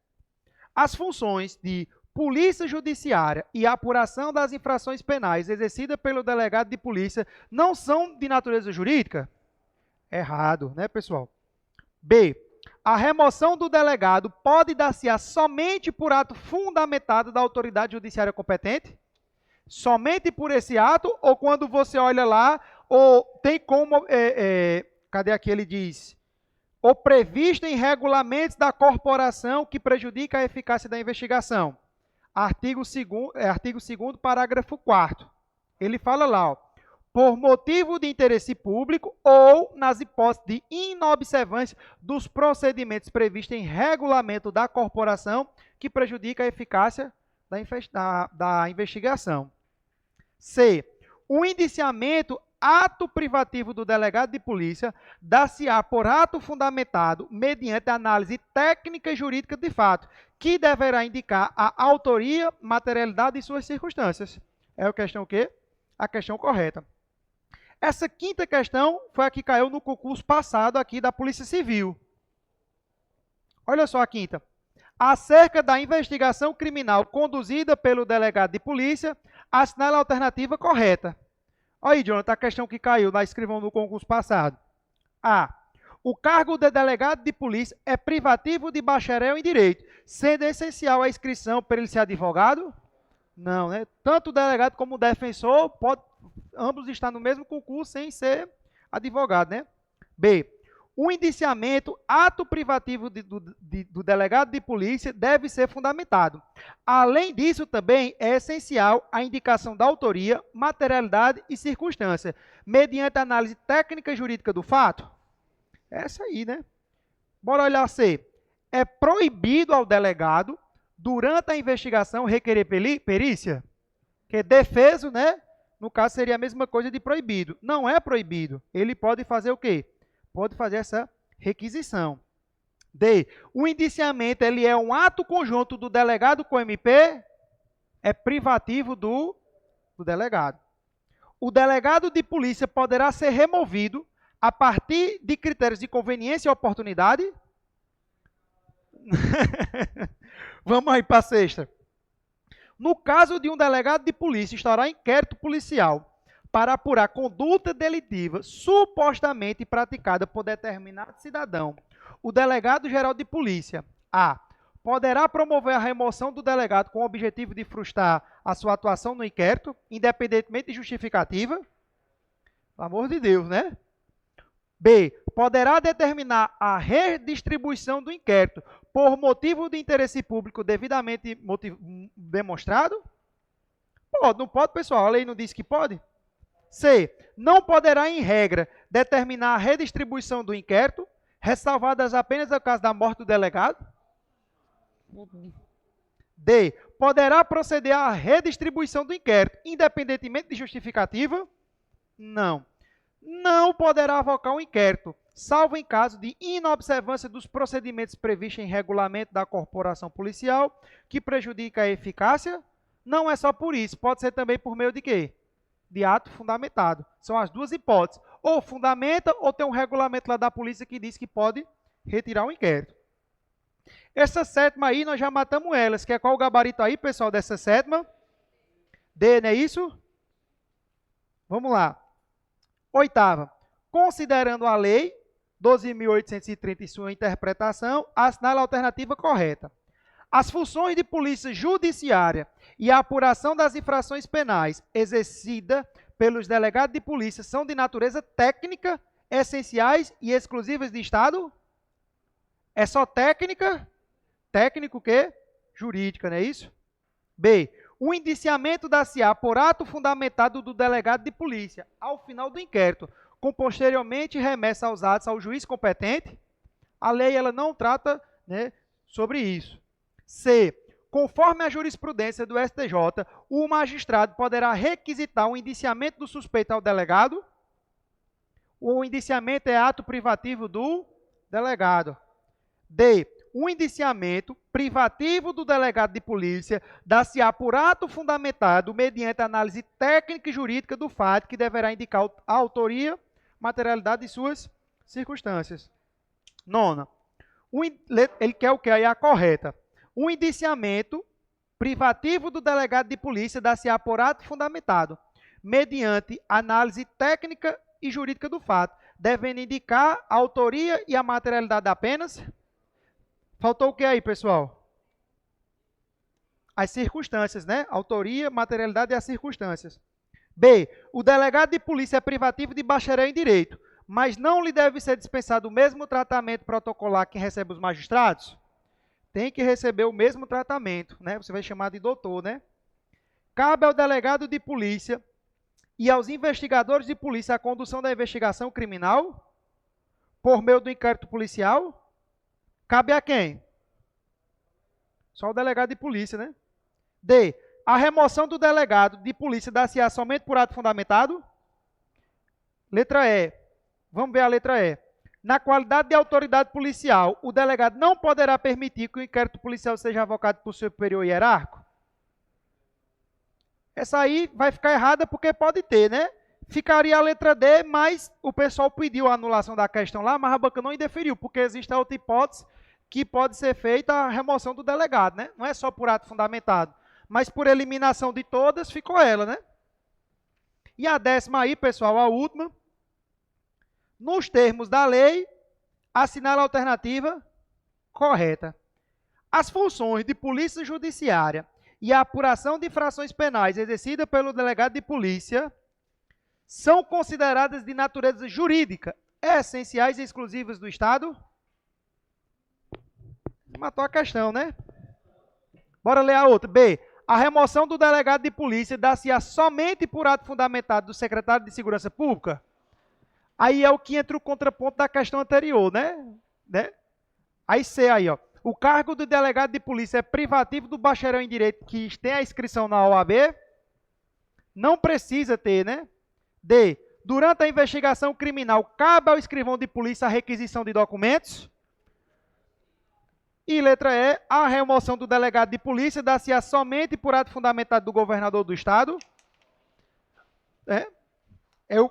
As funções de polícia judiciária e apuração das infrações penais exercida pelo delegado de polícia não são de natureza jurídica? Errado, né, pessoal? B. A remoção do delegado pode dar-se-á somente por ato fundamentado da autoridade judiciária competente? Somente por esse ato, ou quando você olha lá, ou tem como, cadê aqui ele diz, ou previsto em regulamentos da corporação que prejudica a eficácia da investigação. Artigo 2º, parágrafo 4º. Ele fala lá, ó, por motivo de interesse público ou nas hipóteses de inobservância dos procedimentos previstos em regulamento da corporação que prejudica a eficácia da investigação. C. O indiciamento, ato privativo do delegado de polícia, dar-se-á por ato fundamentado mediante análise técnica e jurídica de fato, que deverá indicar a autoria, materialidade e suas circunstâncias. É a questão o quê? A questão correta. Essa quinta questão foi a que caiu no concurso passado aqui da Polícia Civil. Olha só a quinta. Acerca da investigação criminal conduzida pelo delegado de polícia, assinale a alternativa correta. Olha aí, Jonathan, a questão que caiu na inscrição no concurso passado. A. O cargo de delegado de polícia é privativo de bacharel em direito, sendo essencial a inscrição para ele ser advogado? Não, né? Tanto o delegado como o defensor, ambos estar no mesmo concurso sem ser advogado, né? B. O indiciamento, ato privativo do delegado de polícia, deve ser fundamentado. Além disso, também é essencial a indicação da autoria, materialidade e circunstância, mediante análise técnica e jurídica do fato. Essa aí, né? Bora olhar C. É proibido ao delegado, durante a investigação, requerer perícia? Que defeso, né? No caso, seria a mesma coisa de proibido. Não é proibido. Ele pode fazer o quê? Pode fazer essa requisição. D. O indiciamento ele é um ato conjunto do delegado com o MP? É privativo do delegado. O delegado de polícia poderá ser removido a partir de critérios de conveniência e oportunidade? Vamos aí para a sexta. No caso de um delegado de polícia instaurar inquérito policial para apurar conduta delitiva supostamente praticada por determinado cidadão, o delegado-geral de polícia, A, poderá promover a remoção do delegado com o objetivo de frustrar a sua atuação no inquérito, independentemente de justificativa? Pelo amor de Deus, né? B, poderá determinar a redistribuição do inquérito por motivo de interesse público devidamente demonstrado? Pode, não pode, pessoal? A lei não diz que pode? C, não poderá, em regra, determinar a redistribuição do inquérito, ressalvadas apenas o caso da morte do delegado? D, poderá proceder à redistribuição do inquérito, independentemente de justificativa? Não. Não poderá avocar um inquérito, salvo em caso de inobservância dos procedimentos previstos em regulamento da corporação policial, que prejudica a eficácia? Não é só por isso, pode ser também por meio de quê? De ato fundamentado. São as duas hipóteses. Ou fundamenta, ou tem um regulamento lá da polícia que diz que pode retirar o inquérito. Essa sétima aí, nós já matamos elas. Que é qual o gabarito aí, pessoal, dessa sétima? D, não é isso? Vamos lá. Oitava. Considerando a lei 12.830 e sua interpretação, assinala a alternativa correta. As funções de polícia judiciária e a apuração das infrações penais exercida pelos delegados de polícia são de natureza técnica, essenciais e exclusivas de Estado? É só técnica? Técnico o quê? Jurídica, não é isso? B. O indiciamento da-se-á por ato fundamentado do delegado de polícia ao final do inquérito, com posteriormente remessa aos atos ao juiz competente. A lei ela não trata, né, sobre isso. C. Conforme a jurisprudência do STJ, o magistrado poderá requisitar o indiciamento do suspeito ao delegado. O indiciamento é ato privativo do delegado. D. O indiciamento privativo do delegado de polícia dá-se-á por ato fundamentado mediante análise técnica e jurídica do fato que deverá indicar a autoria, materialidade e suas circunstâncias. Nona. Ele quer o que? Aí a correta. O indiciamento privativo do delegado de polícia dá-se-á por ato fundamentado, mediante análise técnica e jurídica do fato, devendo indicar a autoria e a materialidade apenas. Faltou o que aí, pessoal? As circunstâncias, né? Autoria, materialidade e as circunstâncias. B. O delegado de polícia é privativo de bacharel em direito, mas não lhe deve ser dispensado o mesmo tratamento protocolar que recebe os magistrados? Tem que receber o mesmo tratamento, né? Você vai chamar de doutor, né? Cabe ao delegado de polícia e aos investigadores de polícia a condução da investigação criminal por meio do inquérito policial? Cabe a quem? Só o delegado de polícia, né? D. A remoção do delegado de polícia dá-se-á somente por ato fundamentado? Letra E. Vamos ver a letra E. Na qualidade de autoridade policial, o delegado não poderá permitir que o inquérito policial seja avocado por seu superior hierárquico? Essa aí vai ficar errada porque pode ter, né? Ficaria a letra D, mas o pessoal pediu a anulação da questão lá, mas a banca não indeferiu, porque existe a outra hipótese que pode ser feita a remoção do delegado, né? Não é só por ato fundamentado, mas por eliminação de todas, ficou ela, né? E a décima aí, pessoal, a última. Nos termos da lei, assinala a alternativa correta. As funções de polícia judiciária e a apuração de infrações penais exercida pelo delegado de polícia são consideradas de natureza jurídica, essenciais e exclusivas do Estado? Matou a questão, né? Bora ler a outra. B. A remoção do delegado de polícia dá-se-á somente por ato fundamentado do secretário de Segurança Pública? Aí é o que entra o contraponto da questão anterior, né? Aí C aí, ó. O cargo do delegado de polícia é privativo do bacharel em direito que tem a inscrição na OAB? Não precisa ter, né? D. Durante a investigação criminal, cabe ao escrivão de polícia a requisição de documentos? E letra E. A remoção do delegado de polícia dá-se-á somente por ato fundamentado do governador do Estado? É o...